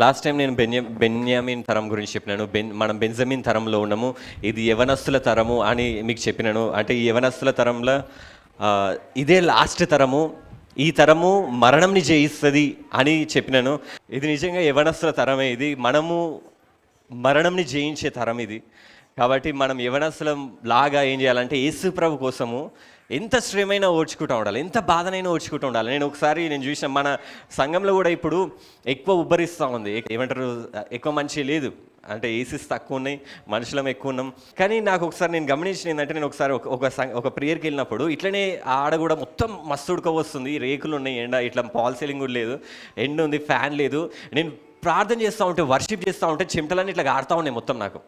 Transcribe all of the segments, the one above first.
Last time నేను బెన్యామిన్ తరం గురించి చెప్పినాను. మనం బెంజమిన్ తరంలో ఉన్నాము, ఇది యవనస్తుల తరము అని మీకు చెప్పినాను. అంటే ఈ యవనస్తుల తరంలో ఇదే లాస్ట్ తరము, ఈ తరము మరణంని జయిస్తుంది అని చెప్పినాను. ఇది నిజంగా యవనస్తుల తరమే. ఇది మనము మరణంని జయించే తరం ఇది. కాబట్టి మనం యవనస్తులం లాగా ఏం చేయాలంటే యేసు ప్రభు కోసము ఎంత శ్రమైనా ఓర్చుకుంటూ ఉండాలి, ఎంత బాధనైనా ఓర్చుకుంటూ ఉండాలి. నేను చూసిన మన సంఘంలో కూడా ఇప్పుడు ఎక్కువ ఉబ్బరిస్తూ ఉంది. ఏమంటారు, ఎక్కువ మంచి లేదు, అంటే ఏసీస్ తక్కువ ఉన్నాయి, మనుషులం ఎక్కువ ఉన్నాం. కానీ నాకు ఒకసారి నేను గమనించిన ఏంటంటే, నేను ఒకసారి ఒక ప్రేయర్కి వెళ్ళినప్పుడు ఇట్లనే ఆడ కూడా మొత్తం మస్తు ఉడకపోస్తుంది, రేకులు ఉన్నాయి, ఎండ ఇట్లా పాల్ సీలింగ్ కూడా లేదు, ఎండ ఉంది, ఫ్యాన్ లేదు. నేను ప్రార్థన చేస్తూ ఉంటే, వర్షిప్ చేస్తూ ఉంటే చెమటలన్నీ ఇట్లా ఆడుతూ ఉన్నాయి, మొత్తం నాకు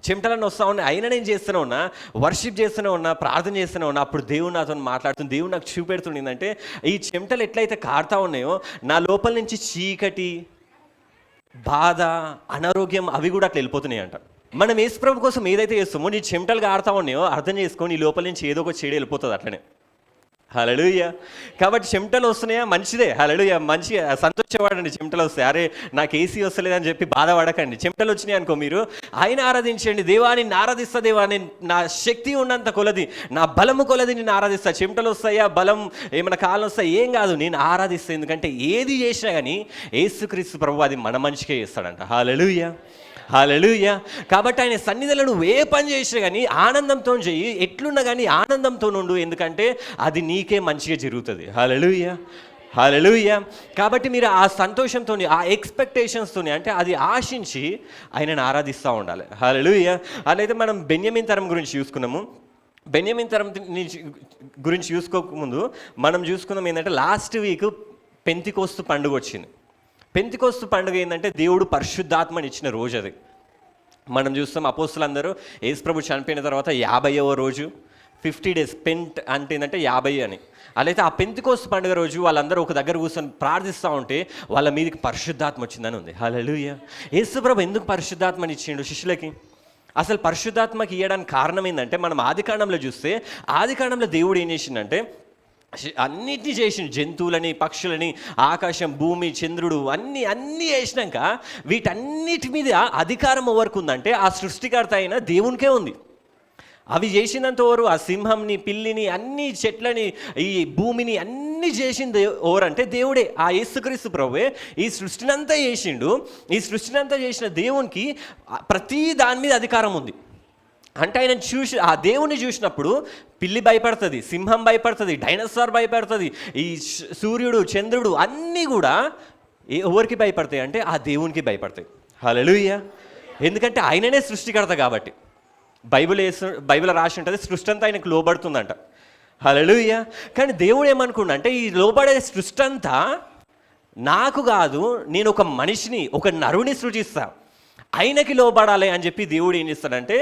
చెమటలన్నీ వస్తూ ఉన్నాయి. అయినా నేను చేస్తూనే ఉన్నా, వర్షిప్ చేస్తూనే ఉన్నా, ప్రార్థన చేస్తూనే ఉన్నా. అప్పుడు దేవుడు నాతో మాట్లాడుతుంది. దేవుడు నాకు చూపెడుతుంది ఏంటంటే, ఈ చెమటలు ఎట్లయితే కారుతూ ఉన్నాయో నా లోపల నుంచి చీకటి, బాధ, అనారోగ్యం అవి కూడా అట్లా వెళ్ళిపోతున్నాయి అంట. మనం యేసుప్రభు కోసం ఏదైతే చేస్తామో నీ చెమటలుగా ఆడుతూ ఉన్నాయో అర్థం చేసుకొని నీ లోపల నుంచి ఏదో ఒక చెడు వెళ్ళిపోతుంది అట్లనే. హల్లెలూయా. కాబట్టి చెమటలు వస్తున్నాయా, మంచిదే. హల్లెలూయా, మంచిగా సంతోషపడండి. చెమటలు వస్తాయి, అరే నాకు ఏసీ వస్తలేదని చెప్పి బాధపడకండి. చెమటలు వచ్చినాయి అనుకో, మీరు ఆయన ఆరాధించండి. దేవా నిన్ను ఆరాధిస్తా, దేవా నేను నా శక్తి ఉన్నంత కొలది, నా బలము కొలది నిన్ను ఆరాధిస్తా. చెమటలు వస్తాయా, బలం ఏమైనా కాలం వస్తాయి, ఏం కాదు, నేను ఆరాధిస్తా. ఎందుకంటే ఏది చేసినా కానీ యేసుక్రీస్తు ప్రభు అది మన మంచికే చేస్తాడంట. హల్లెలూయా, హల్లెలూయా. కాబట్టి ఆయన సన్నిధిలో నువ్వు ఏ పని చేసినా కానీ ఆనందంతో చెయ్యి, ఎట్లున్నా కానీ ఆనందంతో ఉండు, ఎందుకంటే అది నీకే మంచిగా జరుగుతుంది. హల్లెలూయా, హల్లెలూయా. కాబట్టి మీరు ఆ సంతోషంతో, ఆ ఎక్స్పెక్టేషన్స్తో, అంటే అది ఆశించి ఆయనను ఆరాధిస్తూ ఉండాలి. హల్లెలూయా. అదైతే మనం బెన్యామిన్ తరం గురించి చూసుకున్నాము. బెన్యామిన్ తరం గురించి చూసుకోకముందు మనం చూసుకున్నాం ఏంటంటే, లాస్ట్ వీక్ పెంతెకోస్తు పండుగ వచ్చింది. పెంతెకోస్తు పండుగ ఏంటంటే దేవుడు పరిశుద్ధాత్మని ఇచ్చిన రోజు అది. మనం చూస్తాం అపోస్తులందరూ యేసుప్రభు చనిపోయిన తర్వాత 50వ రోజు, 50 days పెంట్ అంటే ఏంటంటే 50 అని. అలాగే ఆ పెంతెకోస్తు పండుగ రోజు వాళ్ళందరూ ఒక దగ్గర కూర్చొని ప్రార్థిస్తూ ఉంటే వాళ్ళ మీదకి పరిశుద్ధాత్మ వచ్చిందని ఉంది. హల్లెలూయా. యేసుప్రభు ఎందుకు పరిశుద్ధాత్మని ఇచ్చిండు శిష్యులకి? అసలు పరిశుద్ధాత్మకి ఇవ్వడానికి కారణం ఏంటంటే, మనం ఆదికాండంలో చూస్తే ఆదికాండంలో దేవుడు ఏం చేసిండంటే అన్నిటినీ చేసిండు. జంతువులని, పక్షులని, ఆకాశం, భూమి, చంద్రుడు అన్నీ చేసినాక వీటన్నిటి మీద అధికారం ఎవరికి ఉందంటే ఆ సృష్టికర్త అయిన దేవునికే ఉంది. అవి చేసినంత ఎవరు? ఆ సింహంని, పిల్లిని, అన్ని చెట్లని, ఈ భూమిని అన్నీ చేసింది ఎవరంటే దేవుడే. ఆ యేసుక్రీస్తు ప్రభువే ఈ సృష్టినంతా చేసిండు. ఈ సృష్టినంతా చేసిన దేవునికి ప్రతి దాని మీద అధికారం ఉంది. అంటే ఆయన ఆ దేవుని చూసినప్పుడు పిల్లి భయపడుతుంది, సింహం భయపడుతుంది, డైనోసార్ భయపడుతుంది, ఈ సూర్యుడు, చంద్రుడు అన్నీ కూడా ఎవరికి భయపడతాయి అంటే ఆ దేవునికి భయపడతాయి. హల్లెలూయా. ఎందుకంటే ఆయననే సృష్టికర్త కాబట్టి. బైబిల్ రాసి ఉంటుంది, సృష్టి అంతా ఆయనకు లోబడుతుందంట. హల్లెలూయా. కానీ దేవుడు ఏమనుకుంటే, ఈ లోబడే సృష్టి అంతా నాకు కాదు, నేను ఒక మనిషిని, ఒక నరుని సృజిస్తా, ఆయనకి లోబడాలి అని చెప్పి దేవుడు ఏం చేస్తాడంటే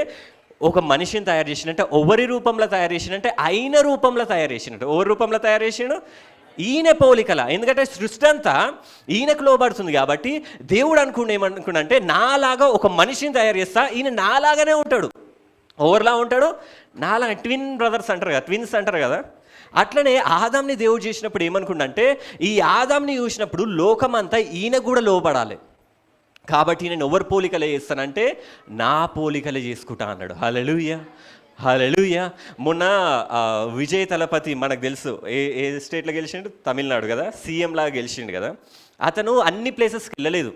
ఒక మనిషిని తయారు చేసినట్టే, ఎవరి రూపంలో తయారు చేసినట్టే, ఆయన రూపంలో తయారు చేసినట్టు. ఎవరి రూపంలో తయారు చేసిండు? ఈయన పోలికల. ఎందుకంటే సృష్టి అంతా ఈయనకు లోబడుతుంది కాబట్టి దేవుడు ఏమనుకున్నంటే, నాలాగా ఒక మనిషిని తయారు చేస్తా, ఈయన నాలాగానే ఉంటాడు. ఎవరిలా ఉంటాడు? నాలాగా. ట్విన్ బ్రదర్స్ అంటారు కదా, ట్విన్స్ అంటారు కదా. అట్లనే ఆదాంని దేవుడు చేసినప్పుడు ఏమనుకుంటే, ఈ ఆదాంని చూసినప్పుడు లోకమంతా ఈయన కూడా లోబడాలి. కాబట్టి నేను ఎవరి పోలికలే చేస్తానంటే నా పోలికలే చేసుకుంటా అన్నాడు. హల్లెలూయా, హల్లెలూయా. మొన్న విజయ్ తలపతి మనకు తెలుసు, ఏ స్టేట్లో గెలిచిండు? తమిళనాడు కదా, సీఎం లాగా గెలిచిండు కదా. అతను అన్ని ప్లేసెస్కి వెళ్ళలేదు.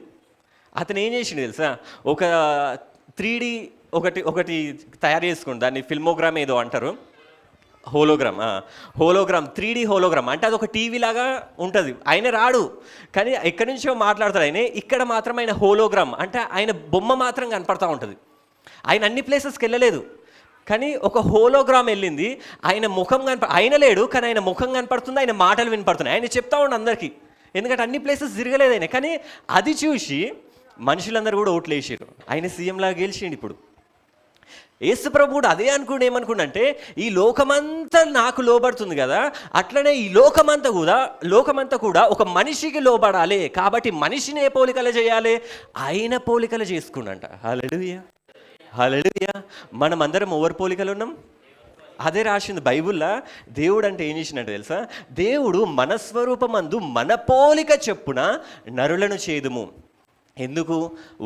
అతను ఏం చేసిండు తెలుసా? ఒక 3D ఒకటి తయారు చేసుకుండు, దాన్ని ఫిల్మోగ్రామ్ ఏదో అంటారు, హోలోగ్రామ్ 3D హోలోగ్రామ్. అంటే అది ఒక టీవీ లాగా ఉంటుంది. ఆయన రాడు కానీ ఎక్కడి నుంచో మాట్లాడతాడు. ఆయన ఇక్కడ మాత్రం ఆయన హోలోగ్రామ్, అంటే ఆయన బొమ్మ మాత్రం కనపడతా ఉంటుంది. ఆయన అన్ని ప్లేసెస్కి వెళ్ళలేదు కానీ ఒక హోలోగ్రామ్ వెళ్ళింది. ఆయన ముఖం ఆయన లేడు కానీ ఆయన ముఖం కనపడుతుంది, ఆయన మాటలు వినపడుతున్నాయి, ఆయన చెప్తా ఉండు అందరికీ. ఎందుకంటే అన్ని ప్లేసెస్ తిరగలేదు ఆయన. కానీ అది చూసి మనుషులందరూ కూడా ఓట్లు వేసారు, ఆయన సీఎం లాగా గెలిచిండు. ఇప్పుడు యేసుప్రభు కూడా అదే ఏమనుకుంటే, ఈ లోకమంతా నాకు లోబడుతుంది కదా, అట్లనే ఈ లోకమంతా కూడా ఒక మనిషికి లోబడాలి. కాబట్టి మనిషిని ఏ పోలికలు చేయాలి? ఆయన పోలికలు చేసుకున్నంట. హల్లెలూయా, హల్లెలూయా. మనం అందరం ఎవరి పోలికలు ఉన్నాం? అదే రాసింది బైబిల్లో. దేవుడు అంటే ఏం చేసినట్టు తెలుసా? దేవుడు మన స్వరూపమందు మన పోలిక చెప్పున నరులను చేదుము. ఎందుకు?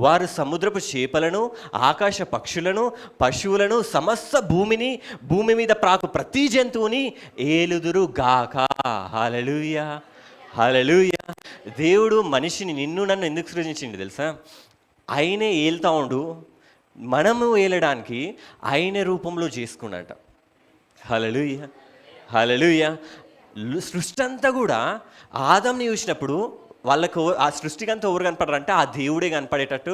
వారు సముద్రపు చేపలను, ఆకాశ పక్షులను, పశువులను, సమస్త భూమి మీద ప్రాకు ప్రతి జంతువుని ఏలుదురు గాక. హల్లెలూయా, హల్లెలూయా. దేవుడు మనిషిని, నిన్ను నన్ను ఎందుకు సృజించిండు తెలుసా? ఆయనే ఏలుతా ఉండు, మనము ఏలడానికి ఆయన రూపంలో చేసుకున్నట. హల్లెలూయా, హల్లెలూయా. సృష్టి అంతా కూడా ఆదాంని చూసినప్పుడు వాళ్ళకు ఆ సృష్టికి అంతా ఎవరు కనపడరంటే ఆ దేవుడే కనపడేటట్టు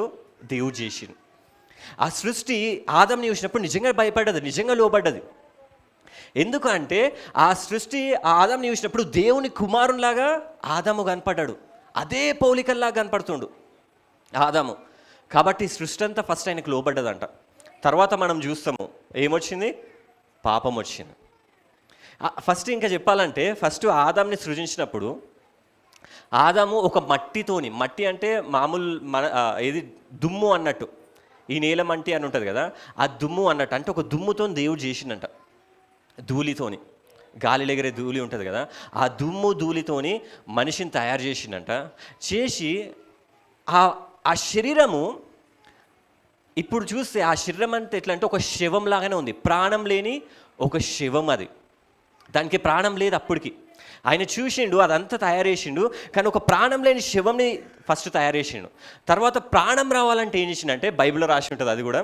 దేవుడు చేసిండు. ఆ సృష్టి ఆదాంని చూసినప్పుడు నిజంగా భయపడ్డది, నిజంగా లోబడ్డది. ఎందుకంటే ఆ సృష్టి ఆదాంని చూసినప్పుడు దేవుని కుమారునిలాగా ఆదాము కనపడ్డాడు, అదే పోలికల్లాగా కనపడుతుండు ఆదాము. కాబట్టి సృష్టి అంతా ఫస్ట్ ఆయనకు లోబడ్డదంట. తర్వాత మనం చూస్తాము ఏమొచ్చింది? పాపం వచ్చింది. ఫస్ట్ ఇంకా చెప్పాలంటే ఫస్ట్ ఆదాంని సృజించినప్పుడు ఆదాము ఒక మట్టి అంటే మామూలు ఏది దుమ్ము అన్నట్టు, ఈ నేల మట్టి అని ఉంటుంది కదా, ఆ దుమ్ము అన్నట్టు, అంటే ఒక దుమ్ముతో దేవుడు చేసిండంట, ధూళితోని, గాలిలో ఎగిరే ధూళి ఉంటుంది కదా, ఆ దుమ్ము ధూళితోని మనిషిని తయారు చేసిండంట. చేసి ఆ శరీరము ఇప్పుడు చూస్తే ఆ శరీరం అంటే ఎట్లా అంటే ఒక శవం లాగానే ఉంది, ప్రాణం లేని ఒక శవం. అది దానికి ప్రాణం లేదు అప్పటికి. ఆయన చూసిండు, అదంతా తయారు చేసిండు, కానీ ఒక ప్రాణం లేని శవంని ఫస్ట్ తయారు చేసిండు. తర్వాత ప్రాణం రావాలంటే ఏం చేసిండంటే బైబిల్లో రాసి ఉంటుంది, అది కూడా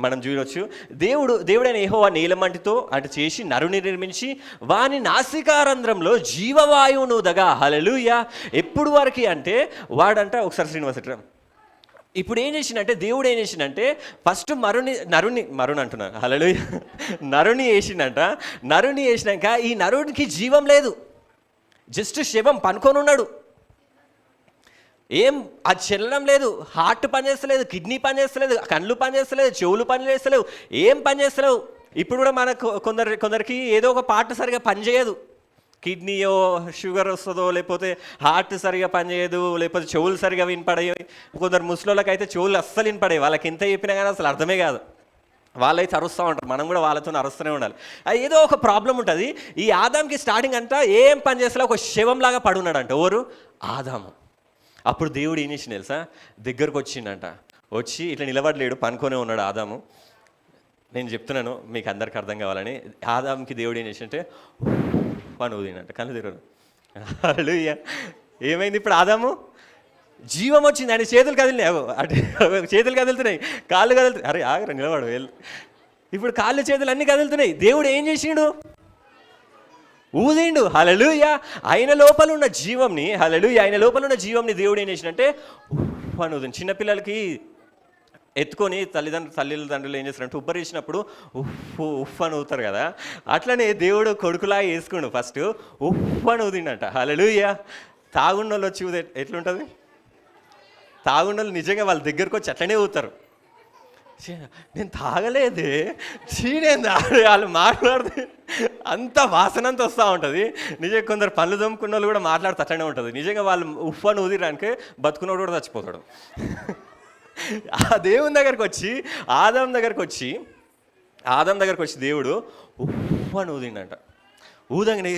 మనం చూడవచ్చు. దేవుడైన యెహోవా నీలమంటితో అంటే చేసి నరుని నిర్మించి వాని నాసికారంధ్రంలో జీవవాయువును దగా. హల్లెలూయా. ఎప్పుడు వరకు అంటే వాడంట, ఒకసారి శ్రీనివాస ఇప్పుడు ఏం చేసిండంటే దేవుడు ఏం చేసిండంటే ఫస్ట్ నరుని అంటున్నాను, హల్లెలూయా, నరుని వేసిండంట. నరుని వేసినాక ఈ నరునికి జీవం లేదు, జస్ట్ శవం పనుకొని ఉన్నాడు. ఏం అది చెల్లడం లేదు, హార్ట్ పనిచేస్తలేదు, కిడ్నీ పనిచేస్తలేదు, కళ్ళు పనిచేస్తలేదు, చెవులు పనిచేస్తలేవు, ఏం పనిచేస్తలేవు. ఇప్పుడు కూడా మనకు కొందరికి ఏదో ఒక పార్ట్ సరిగా పనిచేయదు, కిడ్నీయో షుగర్ వస్తుందో, లేకపోతే హార్ట్ సరిగా పనిచేయదు, లేకపోతే చెవులు సరిగా వినపడేవి. కొందరు ముసలోళ్ళకైతే చెవులు అస్సలు వినపడేవి, వాళ్ళకి ఎంత చెప్పినా కానీ అసలు అర్థమే కాదు, వాళ్ళైతే అరుస్తూ ఉంటారు, మనం కూడా వాళ్ళతో అరుస్తూనే ఉండాలి. ఏదో ఒక ప్రాబ్లం ఉంటుంది. ఈ ఆదాంకి స్టార్టింగ్ అంతా ఏం పని చేస్తా ఒక శవంలాగా పడున్నాడంట. ఎవరు? ఆదాము. అప్పుడు దేవుడు ఏం చేసిండు తెలుసా? దగ్గరకు వచ్చిండంట, వచ్చి ఇట్లా నిలబడలేడు, పనుకొనే ఉన్నాడు ఆదాము. నేను చెప్తున్నాను మీకు అందరికి అర్థం కావాలని. ఆదాంకి దేవుడు ఏం చేసిందంటే పని ఊదినంట, కళ్ళు తిరగదు. హల్లెలూయా. ఏమైంది ఇప్పుడు? ఆదాము జీవం వచ్చింది, ఆయన చేతులు కదిలినాయి, అంటే చేతులు కదులుతున్నాయి, కాళ్ళు కదులుతున్నాయి. అరే ఆగరా, నిలబడు. ఇప్పుడు కాళ్ళు చేతులు అన్నీ కదులుతున్నాయి. దేవుడు ఏం చేసిండు? ఊదిండు. హల్లెలూయా. ఆయన లోపల ఉన్న జీవంని, హల్లెలూయా, ఆయన లోపల ఉన్న జీవంని దేవుడు ఏం చేసిండంటే అని ఊదిండు. చిన్నపిల్లలకి ఎత్తుకొని తల్లిదండ్రులు ఏం చేస్తారంటే ఉబ్బరేసినప్పుడు ఉఫ్ అని ఊతారు కదా, అట్లనే దేవుడు కొడుకులాగా వేసుకుండు. ఫస్ట్ ఉఫ్ అని ఊదిండంట. హల్లెలూయా. తాగున్నోళ్ళు వచ్చి ఊదే ఎట్లుంటుంది? తాగున్నోళ్ళు నిజంగా వాళ్ళ దగ్గరకు వచ్చి అట్లనే ఊతారు. నేను తాగలేదే, వాళ్ళు మాట్లాడితే అంత వాసన అంతా వస్తూ ఉంటుంది. నిజంగా కొందరు పళ్ళు దమ్ముకున్న వాళ్ళు కూడా మాట్లాడితే అట్లనే ఉంటుంది. నిజంగా వాళ్ళు ఉఫ్ అని ఊదిరానికి బతుకున్నోడు కూడా చచ్చిపోతాడు. ఆ దేవుని దగ్గరకు వచ్చి ఆదాం దగ్గరకు వచ్చి దేవుడు ఉఫ్ అని ఊదిండంట. ఊదంగానే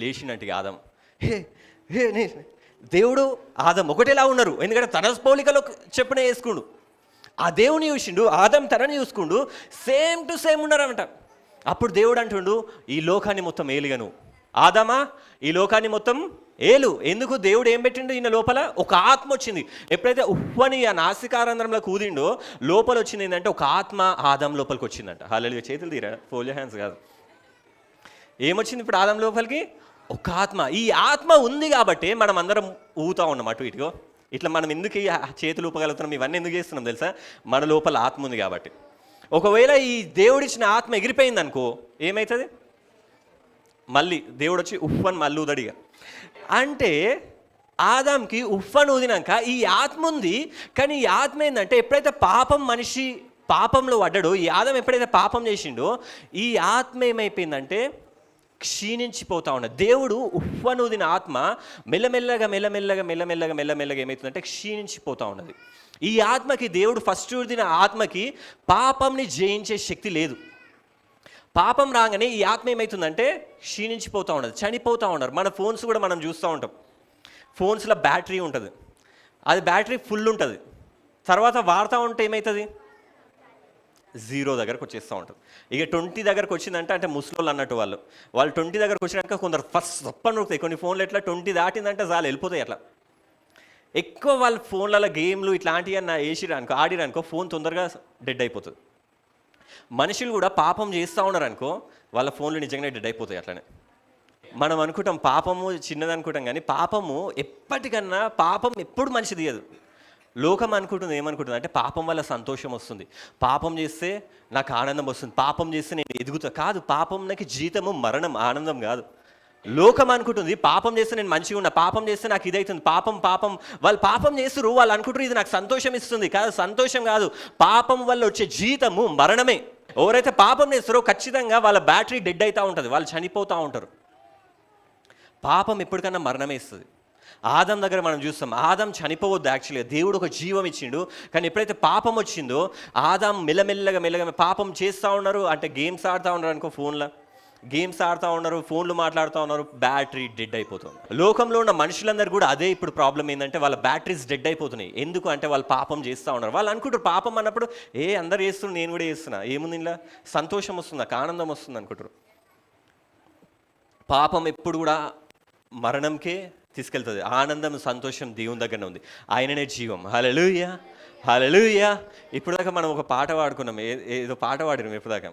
లేచిండంట ఆదాం. దేవుడు ఆదాం ఒకటేలా ఉన్నారు, ఎందుకంటే తన పోలికలో చెప్పిన వేసుకుండు. ఆ దేవుని చూసిండు, ఆదాం తనని చూసుకుండు, సేమ్ టు సేమ్ ఉన్నారన్నమాట. అప్పుడు దేవుడు అంటుండు, ఈ లోకాన్ని మొత్తం ఏలుగను. ఆదామా, ఈ లోకాన్ని మొత్తం ఏలు. ఎందుకు? దేవుడు ఏం పెట్టిండు ఈయన లోపల? ఒక ఆత్మ వచ్చింది. ఎప్పుడైతే ఉప్పని ఆ నాసికారంధ్రంలో కూదిండో లోపల వచ్చింది ఏంటంటే ఒక ఆత్మ ఆదాం లోపలికి వచ్చిందంట. హల్లెలూయా. చేతులు తీరా, ఫోల్డ్ హ్యాండ్స్ కాదు. ఏమొచ్చింది ఇప్పుడు ఆదాం లోపలికి? ఒక ఆత్మ. ఈ ఆత్మ ఉంది కాబట్టి మనం అందరం ఊగుతూ ఉన్నాం అటు ఇటుగో. ఇట్లా మనం ఎందుకు ఈ చేతులు ఊపగలుగుతున్నాం, ఇవన్నీ ఎందుకు చేస్తున్నాం తెలుసా? మన లోపల ఆత్మ ఉంది కాబట్టి. ఒకవేళ ఈ దేవుడిచ్చిన ఆత్మ ఎగిరిపోయింది అనుకో, ఏమవుతుంది? మళ్ళీ దేవుడు వచ్చి ఉఫ్ అని మళ్ళీ ఊదడిగా. అంటే ఆదాంకి ఉఫ్ అని ఊదినాక ఈ ఆత్మ ఉంది, కానీ ఈ ఆత్మ ఏంటంటే ఎప్పుడైతే మనిషి పాపంలో పడ్డాడో, ఈ ఆదాం ఎప్పుడైతే పాపం చేసిండో ఈ ఆత్మ ఏమైపోయిందంటే క్షీణించిపోతా ఉన్నది. దేవుడు ఉఫ్ అని ఊదిన ఆత్మ మెల్లమెల్లగా ఏమవుతుందంటే క్షీణించిపోతూ ఉన్నది. ఈ ఆత్మకి దేవుడు ఫస్ట్ ఊదిన ఆత్మకి పాపంని జయించే శక్తి లేదు. పాపం రాగానే ఈ ఆత్మ ఏమవుతుందంటే క్షీణించిపోతూ ఉన్నది, చనిపోతూ ఉన్నారు. మన ఫోన్స్ కూడా మనం చూస్తూ ఉంటాం. ఫోన్స్లో బ్యాటరీ ఉంటుంది, అది బ్యాటరీ ఫుల్ ఉంటుంది, తర్వాత వాడుతూ ఉంటే ఏమవుతుంది? 0 దగ్గరకు వచ్చేస్తూ ఉంటుంది. ఇక 20 దగ్గరకు వచ్చిందంటే అంటే ముసలోళ్ళు అన్నట్టు వాళ్ళు 20 దగ్గరకు వచ్చినాక కొందరు ఫస్ట్ తప్పని నొక్కుతాయి. కొన్ని ఫోన్లు ఎట్లా 20 దాటిందంటే చాలు వెళ్ళిపోతాయి. అట్లా ఎక్కువ వాళ్ళ ఫోన్లలో గేమ్లు ఇట్లాంటివి అన్న వేసిరనుకో, ఆడిరనుకో, ఫోన్ తొందరగా డెడ్ అయిపోతుంది. మనుషులు కూడా పాపం చేస్తూ ఉన్నారనుకో, వాళ్ళ ఫోన్లు నిజంగానే డెడ్ అయిపోతాయి. అట్లనే మనం అనుకుంటాం పాపము చిన్నది అనుకుంటాం, కానీ పాపము ఎప్పటికన్నా పాపం ఎప్పుడు మంచి తీయదు. లోకం అనుకుంటుంది ఏమనుకుంటుంది అంటే పాపం వల్ల సంతోషం వస్తుంది, పాపం చేస్తే నాకు ఆనందం వస్తుంది, పాపం చేస్తే నేను ఎదుగుతా. కాదు, పాపం నాకు జీతము మరణం, ఆనందం కాదు. లోకం అనుకుంటుంది పాపం చేస్తే నేను మంచిగా ఉన్నా, పాపం చేస్తే నాకు ఇదవుతుంది. పాపం వాళ్ళు పాపం చేస్తారు, వాళ్ళు అనుకుంటారు ఇది నాకు సంతోషం ఇస్తుంది. కాదు, సంతోషం కాదు, పాపం వల్ల వచ్చే జీతము మరణమే. ఎవరైతే పాపం చేస్తారో ఖచ్చితంగా వాళ్ళ బ్యాటరీ డెడ్ అవుతూ ఉంటుంది, వాళ్ళు చనిపోతూ ఉంటారు. పాపం ఎప్పటికన్నా మరణమే ఇస్తుంది. ఆదం దగ్గర మనం చూస్తాం, ఆదం చనిపోవద్దు, యాక్చువల్గా దేవుడు ఒక జీవం ఇచ్చిండు. కానీ ఎప్పుడైతే పాపం వచ్చిందో ఆదం మెల్లమెల్లగా పాపం చేస్తూ ఉన్నారు. అంటే గేమ్స్ ఆడుతూ ఉన్నారు అనుకో, గేమ్స్ ఆడుతూ ఉన్నారు, ఫోన్లు మాట్లాడుతూ ఉన్నారు, బ్యాటరీ డెడ్ అయిపోతుంది. లోకంలో ఉన్న మనుషులందరూ కూడా అదే ఇప్పుడు ప్రాబ్లం ఏంటంటే వాళ్ళ బ్యాటరీస్ డెడ్ అయిపోతున్నాయి. ఎందుకు అంటే వాళ్ళు పాపం చేస్తూ ఉన్నారు. వాళ్ళు అనుకుంటారు పాపం అన్నప్పుడు అందరు చేస్తున్నారు, నేను కూడా చేస్తున్నా, ఏముంది ఇలా, సంతోషం వస్తుంది, నాకు ఆనందం వస్తుంది అనుకుంటారు. పాపం ఎప్పుడు కూడా మరణంకే తీసుకెళ్తుంది. ఆనందం, సంతోషం దేవుని దగ్గరనే ఉంది, ఆయననే జీవం. హల్లెలూయా, హల్లెలూయా. ఇప్పుడు దాకా మనం ఒక పాట పాడుకున్నాం, ఏదో పాట పాడినాం ఇప్పుడుదాకా,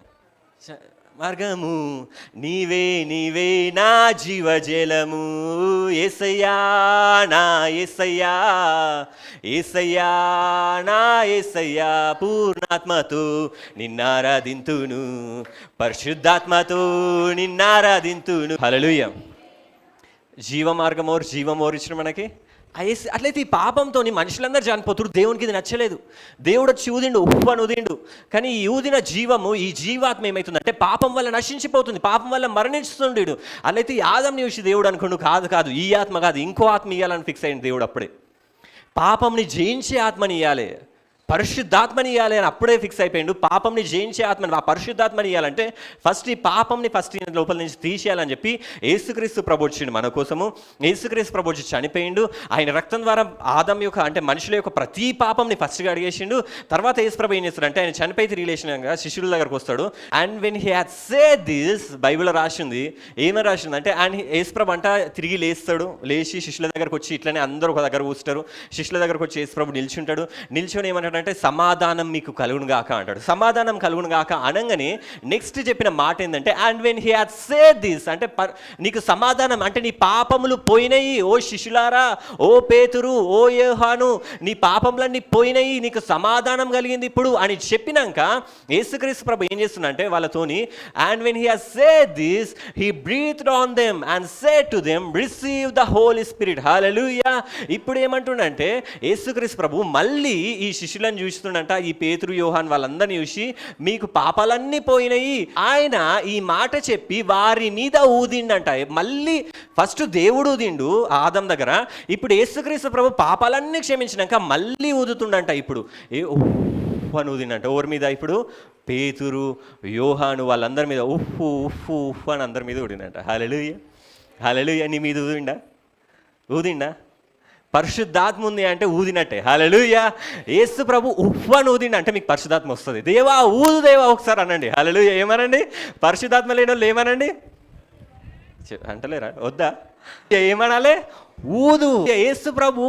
మార్గము నీవే నీవే నా జీవజలము, యేసయ్యా నా యేసయ్యా, యేసయ్యా నా యేసయ్యా, పూర్ణాత్మతో నిన్నారాధింతును, పరిశుద్ధాత్మతో నిన్నారాధింతును. హల్లెలూయా. జీవ మార్గం ఇచ్చిన మనకి అట్లయితే ఈ పాపంతో మనుషులందరూ చనిపోతున్నారు. దేవునికి ఇది నచ్చలేదు. దేవుడు వచ్చి ఊదిండు, ఉప్పని ఊదిండు. కానీ ఈ ఊదిన జీవము, ఈ జీవాత్మ ఏమవుతుందంటే పాపం వల్ల నశించిపోతుంది, పాపం వల్ల మరణిస్తుండేడు. అట్లయితే ఈ ఆదంని చూసి దేవుడు అనుకోండు, కాదు ఈ ఆత్మ కాదు, ఇంకో ఆత్మ ఇవ్వాలని ఫిక్స్ అయ్యింది దేవుడు. అప్పుడే పాపంని జయించే ఆత్మని ఇవ్వాలి, పరిశుద్ధాత్మని ఇవ్వాలి అని అప్పుడే ఫిక్స్ అయిపోయిండు. పాపంని జయించే ఆత్మని, ఆ పరిశుద్ధాత్మని ఇవ్వాలంటే ఫస్ట్ ఈ పాపంని లోపల నుంచి తీసేయాలని చెప్పి యేసుక్రీస్తు ప్రభు వచ్చిండు మన కోసము. యేసుక్రీస్తు ప్రభు వచ్చి చనిపోయిండు. ఆయన రక్తం ద్వారా ఆదం యొక్క అంటే మనుషుల యొక్క ప్రతి పాపంని ఫస్ట్గా అడిగేసిండు. తర్వాత యేసు ప్రభు ఏం చేస్తాడు అంటే ఆయన చనిపోయి రిలేషన్గా శిష్యుల దగ్గరకు వస్తాడు. And when he had said this, బైబిల్లో రాసింది, ఏమని రాసింది అంటే అండ్ యేసు ప్రభు అంట తిరిగి లేచి శిష్యుల దగ్గరకు వచ్చి ఇట్లనే అందరూ ఒక దగ్గర కూర్చుంటారు. శిష్యుల దగ్గరకు వచ్చి యేసు ప్రభు నిల్చుని ఏమంటాడు అంటే సమాధానం మీకు కలుగును గాక అంటాడు. సమాధానం కలుగును గాక అనగానే నెక్స్ట్ చెప్పిన మాట ఏంటంటే and when he had said this, అంటే నీకు సమాధానం అంటే నీ పాపములు పోయినాయి ఓ శిష్యులారా, ఓ పేతురు, ఓ యోహాను, నీ పాపములన్నీ పోయినాయి, నీకు సమాధానం కలిగింది ఇప్పుడు అని చెప్పినాక యేసుక్రీస్తు ప్రభు ఏం చేస్తున్నా అంటే వాళ్ళతోని and when he had said this he breathed on them and said to them receive the holy spirit. Hallelujah. ఇప్పుడు ఏమంటుండంటే యేసుక్రీస్తు ప్రభు మళ్ళీ ఈ శిష్యుల చూస్తుండంట, ఈ పేతురు, యోహాన్ వాళ్ళందరినీ చూసి మీకు పాపాలన్నీ పోయినాయి ఆయన ఈ మాట చెప్పి వారి మీద ఊదిండంట. మళ్ళీ ఫస్ట్ దేవుడు ఊదిండు ఆదం దగ్గర, ఇప్పుడు యేసుక్రీస్తు ప్రభు పాపాలన్నీ క్షమించినాక మళ్ళీ ఊదుతుండంట. ఇప్పుడు అని ఊదిండంట. ఎవరి మీద? ఇప్పుడు పేతురు, యోహాను వాళ్ళందరి మీద ఉఫ్ఫు అని అందరి మీద ఊడిందంట. హల్లెలూయా, హల్లెలూయా. నీ మీద ఊదిండా? పరిశుద్ధాత్మ ఉంది అంటే ఊదినట్టే. హల్లెలూయా. యేసు ప్రభు ఉఫ్ఫని ఊదిండి అంటే మీకు పరిశుద్ధాత్మ వస్తుంది. దేవా ఊదు దేవా ఒకసారి అనండి. హల్లెలూయా. ఏమనండి? పరిశుద్ధాత్మ లేని వాళ్ళు ఏమనండి? అంటలేరా? వద్దా? ఏమనాలి? ఊదు. యేసు ప్రభు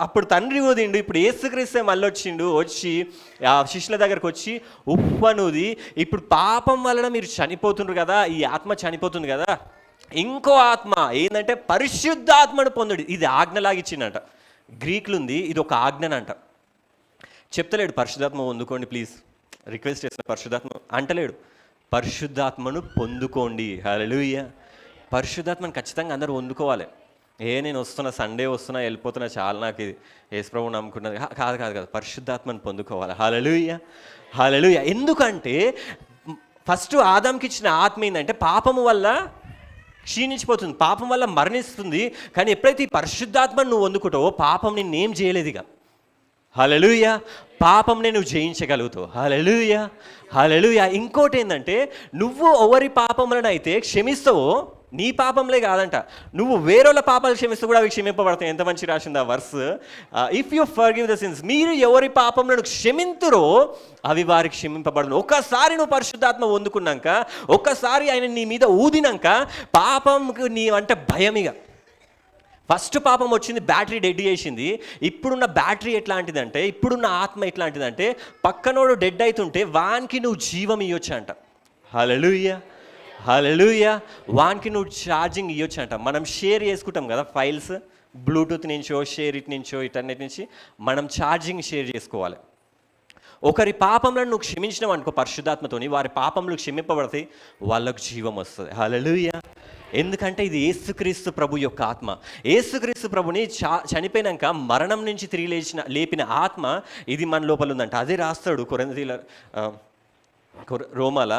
అప్పుడు తండ్రి ఊదిండు, ఇప్పుడు యేసుక్రీస్తే మళ్ళీ వచ్చి ఆ శిష్యుల దగ్గరకు వచ్చి ఉఫ్ఫని ఊది, ఇప్పుడు పాపం వలన మీరు చనిపోతున్నారు కదా, ఈ ఆత్మ చనిపోతుంది కదా, ఇంకో ఆత్మ ఏంటంటే పరిశుద్ధాత్మను పొందుడు. ఇది ఆజ్ఞలాగా ఇచ్చిందంట. గ్రీకులు ఉంది, ఇది ఒక ఆజ్ఞనంట. చెప్తలేడు పరిశుద్ధాత్మ పొందుకోండి ప్లీజ్, రిక్వెస్ట్ చేసిన పరిశుద్ధాత్మ అంటలేడు, పరిశుద్ధాత్మను పొందుకోండి. హల్లెలూయా. పరిశుద్ధాత్మను ఖచ్చితంగా అందరూ పొందుకోవాలి. నేను వస్తున్నా, సండే వస్తున్నా, వెళ్ళిపోతున్నా, చాలా నాకు ఇది యేసు ప్రభువు నమ్ముకున్నది కాదు, పరిశుద్ధాత్మను పొందుకోవాలి. హల్లెలూయా, హల్లెలూయా. ఎందుకంటే ఫస్ట్ ఆదాంకి ఇచ్చిన ఆత్మ ఏంటంటే పాపము వల్ల క్షీణించిపోతుంది, పాపం వల్ల మరణిస్తుంది. కానీ ఎప్పుడైతే ఈ పరిశుద్ధాత్మను నువ్వు పొందుకుంటావో పాపం నిన్నేం చేయలేదుగా. హల్లెలూయా. పాపం నేను జయించగలుగుతావు. హల్లెలూయా, హల్లెలూయా. ఇంకోటి ఏంటంటే నువ్వు ఎవరి పాపములను అయితే క్షమిస్తావో నీ పాపంలే కాదంట, నువ్వు వేరేళ్ళ పాపాలు క్షమిస్తూ కూడా అవి క్షమింపబడతాయి. ఎంత మంచి రాసింది ఆ verse. If you forgive the sins, మీరు ఎవరి పాపంలను క్షమింతురో అవి వారికి క్షమింపబడను. ఒక్కసారి నువ్వు పరిశుద్ధాత్మ పొందుకున్నాక, ఒక్కసారి ఆయన నీ మీద ఊదినాక పాపంకి నీ అంటే భయమిగా. ఫస్ట్ పాపం వచ్చింది, బ్యాటరీ డెడ్ చేసింది. ఇప్పుడున్న బ్యాటరీ ఎట్లాంటిదంటే, ఇప్పుడున్న ఆత్మ ఎట్లాంటిదంటే, పక్కనోడు డెడ్ అవుతుంటే వానికి నువ్వు జీవం ఇవ్వచ్చు అంట. హల్లెలూయా, హల్లెలూయా. వానికి నువ్వు ఛార్జింగ్ ఇవ్వచ్చు అంట. మనం షేర్ చేసుకుంటాం కదా ఫైల్స్, బ్లూటూత్ నుంచో షేర్ ఇటు నుంచో ఇటన్నిటి నుంచి మనం ఛార్జింగ్ షేర్ చేసుకోవాలి. ఒకరి పాపంలను నువ్వు క్షమించినావు అనుకో పరిశుద్ధాత్మతోని, వారి పాపంలో క్షమింపబడితే వాళ్ళకు జీవం వస్తుంది. హల్లెలూయా. ఎందుకంటే ఇది యేసుక్రీస్తు ప్రభు యొక్క ఆత్మ. యేసుక్రీస్తు ప్రభుని చనిపోయినాక మరణం నుంచి తిరిగి లేపిన ఆత్మ ఇది మన లోపల ఉందంట. అదే రాస్తాడు కొరింథీల రోమాల,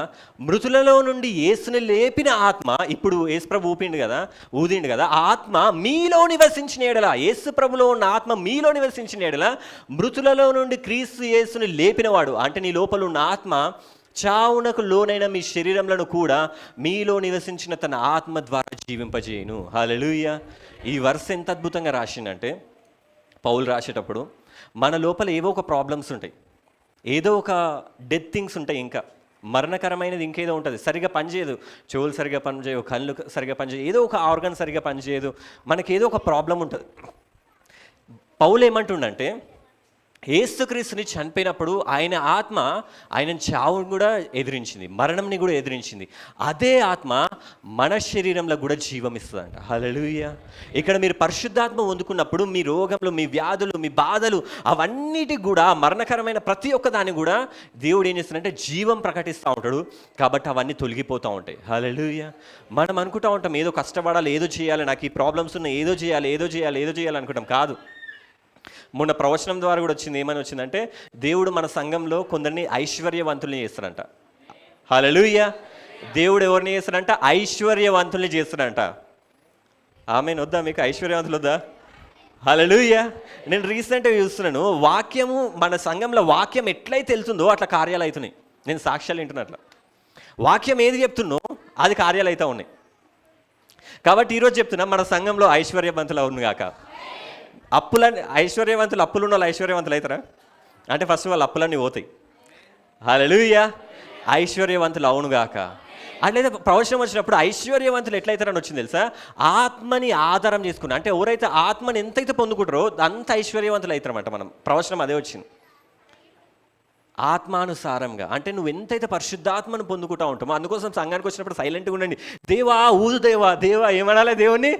మృతులలో నుండి యేసుని లేపిన ఆత్మ, ఇప్పుడు యేసు ప్రభు ఊదిండు కదా, ఆ ఆత్మ మీలో నివసించిన ఎడల, యేసు ప్రభులో ఉన్న ఆత్మ మీలో నివసించిన ఎడల, మృతులలో నుండి క్రీస్తు యేసుని లేపినవాడు అంటే నీ లోపల ఉన్న ఆత్మ చావునకు లోనైన మీ శరీరంలో కూడా మీలో నివసించిన తన ఆత్మ ద్వారా జీవింపజేయును. హల్లెలూయా. ఈ వర్స్ ఎంత అద్భుతంగా రాసిందంటే, పౌలు రాసేటప్పుడు మన లోపల ఏవో ఒక ప్రాబ్లమ్స్ ఉంటాయి, ఏదో ఒక డెత్ థింగ్స్ ఉంటాయి, ఇంకా మరణకరమైనది ఇంకేదో ఉంటుంది, సరిగా పనిచేయదు, చెవులు సరిగా పనిచేయవు, కళ్ళు సరిగా పనిచేయదు, ఏదో ఒక ఆర్గన్ సరిగా పనిచేయదు, మనకి ఏదో ఒక ప్రాబ్లం ఉంటుంది. పౌలు ఏమంటుండంటే, యేసుక్రీస్తుని చనిపోయినప్పుడు ఆయన ఆత్మ ఆయనను చావుని కూడా ఎదిరించింది, మరణంని కూడా ఎదిరించింది. అదే ఆత్మ మన శరీరంలో కూడా జీవం ఇస్తుందంట. హల్లెలూయా. ఇక్కడ మీరు పరిశుద్ధాత్మ పొందుకున్నప్పుడు మీ రోగంలో, మీ వ్యాధులు, మీ బాధలు అవన్నిటికి కూడా, మరణకరమైన ప్రతి ఒక్క దాన్ని కూడా దేవుడు ఏం చేస్తాడంటే జీవం ప్రకటిస్తూ ఉంటాడు. కాబట్టి అవన్నీ తొలగిపోతూ ఉంటాయి. హల్లెలూయా. మనం అనుకుంటూ ఉంటాం ఏదో కష్టపడాలి, ఏదో చేయాలి, నాకు ఈ ప్రాబ్లమ్స్ ఉన్నాయి, ఏదో చేయాలి అనుకుంటాం. కాదు. మొన్న ప్రవచనం ద్వారా కూడా వచ్చింది, ఏమని వచ్చిందంటే, దేవుడు మన సంఘంలో కొందరిని ఐశ్వర్యవంతుల్ని చేస్తాడంట. హల్లెలూయా. దేవుడు ఎవరిని చేస్తాడంట? ఐశ్వర్యవంతుల్ని చేస్తాడంట. ఆమేన్. వద్దా మీకు ఐశ్వర్యవంతులు వద్దా? హల్లెలూయా. నేను రీసెంట్గా చూస్తున్నాను, వాక్యము మన సంఘంలో వాక్యం ఎట్లయితే వెళ్తుందో అట్లా కార్యాలు అవుతున్నాయి. నేను సాక్ష్యాలు వింటున్నట్ల వాక్యం ఏది చెప్తున్నో అది కార్యాలు అవుతూ ఉన్నాయి. కాబట్టి ఈరోజు చెప్తున్నా, మన సంఘంలో ఐశ్వర్యవంతులు అవును గాక. ఐశ్వర్యవంతులు అప్పులున్న వాళ్ళు ఐశ్వర్యవంతులు అవుతారా అంటే ఫస్ట్ వాళ్ళు అప్పులన్నీ పోతాయి. హల్లెలూయా. ఐశ్వర్యవంతులు అవునుగాక. అట్లయితే ప్రవచనం వచ్చినప్పుడు ఐశ్వర్యవంతులు ఎట్లయితారని వచ్చింది తెలుసా? ఆత్మని ఆధారం చేసుకున్నా, అంటే ఎవరైతే ఆత్మని ఎంతైతే పొందుకుంటారో అంత ఐశ్వర్యవంతులు అవుతారన్నమాట. మనం ప్రవచనం అదే వచ్చింది. ఆత్మానుసారంగా అంటే నువ్వు ఎంతైతే పరిశుద్ధాత్మను పొందుకుంటా ఉంటామో, అందుకోసం సంఘానికి వచ్చినప్పుడు సైలెంట్గా ఉండండి. దేవా ఊదు, దేవా ఏమనాలి? దేవుని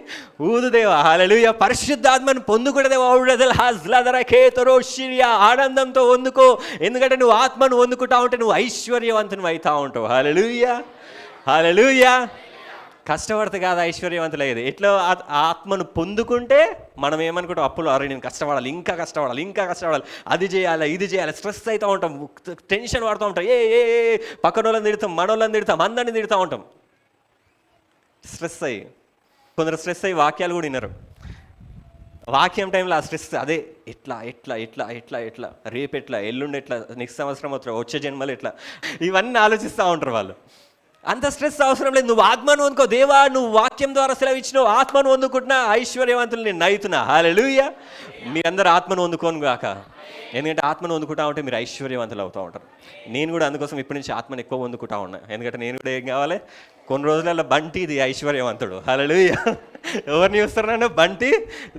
ఊదు దేవా. హల్లెలూయా. పరిశుద్ధాత్మను పొందుకుంటే దేవా ఆనందంతో పొందుకో. ఎందుకంటే నువ్వు ఆత్మను పొందుకుంటా ఉంటే నువ్వు ఐశ్వర్యవంతుని అవుతా ఉంటావు. హల్లెలూయా, హల్లెలూయా. కష్టపడితే కాదు ఐశ్వర్యవంతులు అయ్యేది. ఎట్లా ఆత్మను పొందుకుంటే మనం ఏమనుకుంటాం? అప్పులు, అరే నేను కష్టపడాలి, ఇంకా కష్టపడాలి, అది చేయాలి, ఇది చేయాలి, స్ట్రెస్ అవుతూ ఉంటాం, టెన్షన్ పడుతూ ఉంటాం, పక్కన వాళ్ళని తిడతాం, మనోళ్ళని తిడతాం, అందరిని తిడతా ఉంటాం స్ట్రెస్ అయ్యి. కొందరు స్ట్రెస్ అయ్యి వాక్యాలు కూడా వినరు. వాక్యం టైంలో ఆ స్ట్రెస్ అదే, ఎట్లా రేపు ఎట్లా, ఎల్లుండి ఎట్లా, నెక్స్ట్ సంవత్సరం వచ్చే జన్మలు ఎట్లా, ఇవన్నీ ఆలోచిస్తూ ఉంటారు వాళ్ళు. అంత స్ట్రెస్ అవసరం లేదు. నువ్వు ఆత్మను అందుకో. దేవా నువ్వు వాక్యం ద్వారా సెలవిచ్చినావు, ఆత్మను అందుకుంటున్నా, ఐశ్వర్యవంతులు నేను నవ్వుతున్నా. హల్లెలూయా. మీరందరూ ఆత్మను అందుకోను గాక. ఎందుకంటే ఆత్మను అందుకుంటా ఉంటే మీరు ఐశ్వర్యవంతులు అవుతూ ఉంటారు. నేను కూడా అందుకోసం ఇప్పటి నుంచి ఆత్మను ఎక్కువ అందుకుంటా ఉన్నా. ఎందుకంటే నేను కూడా ఏం కావాలి, కొన్ని రోజులలో బంటి ది ఐశ్వర్యవంతుడు. హల్లెలూయా. ఎవరిని చూస్తున్నాను? బంటి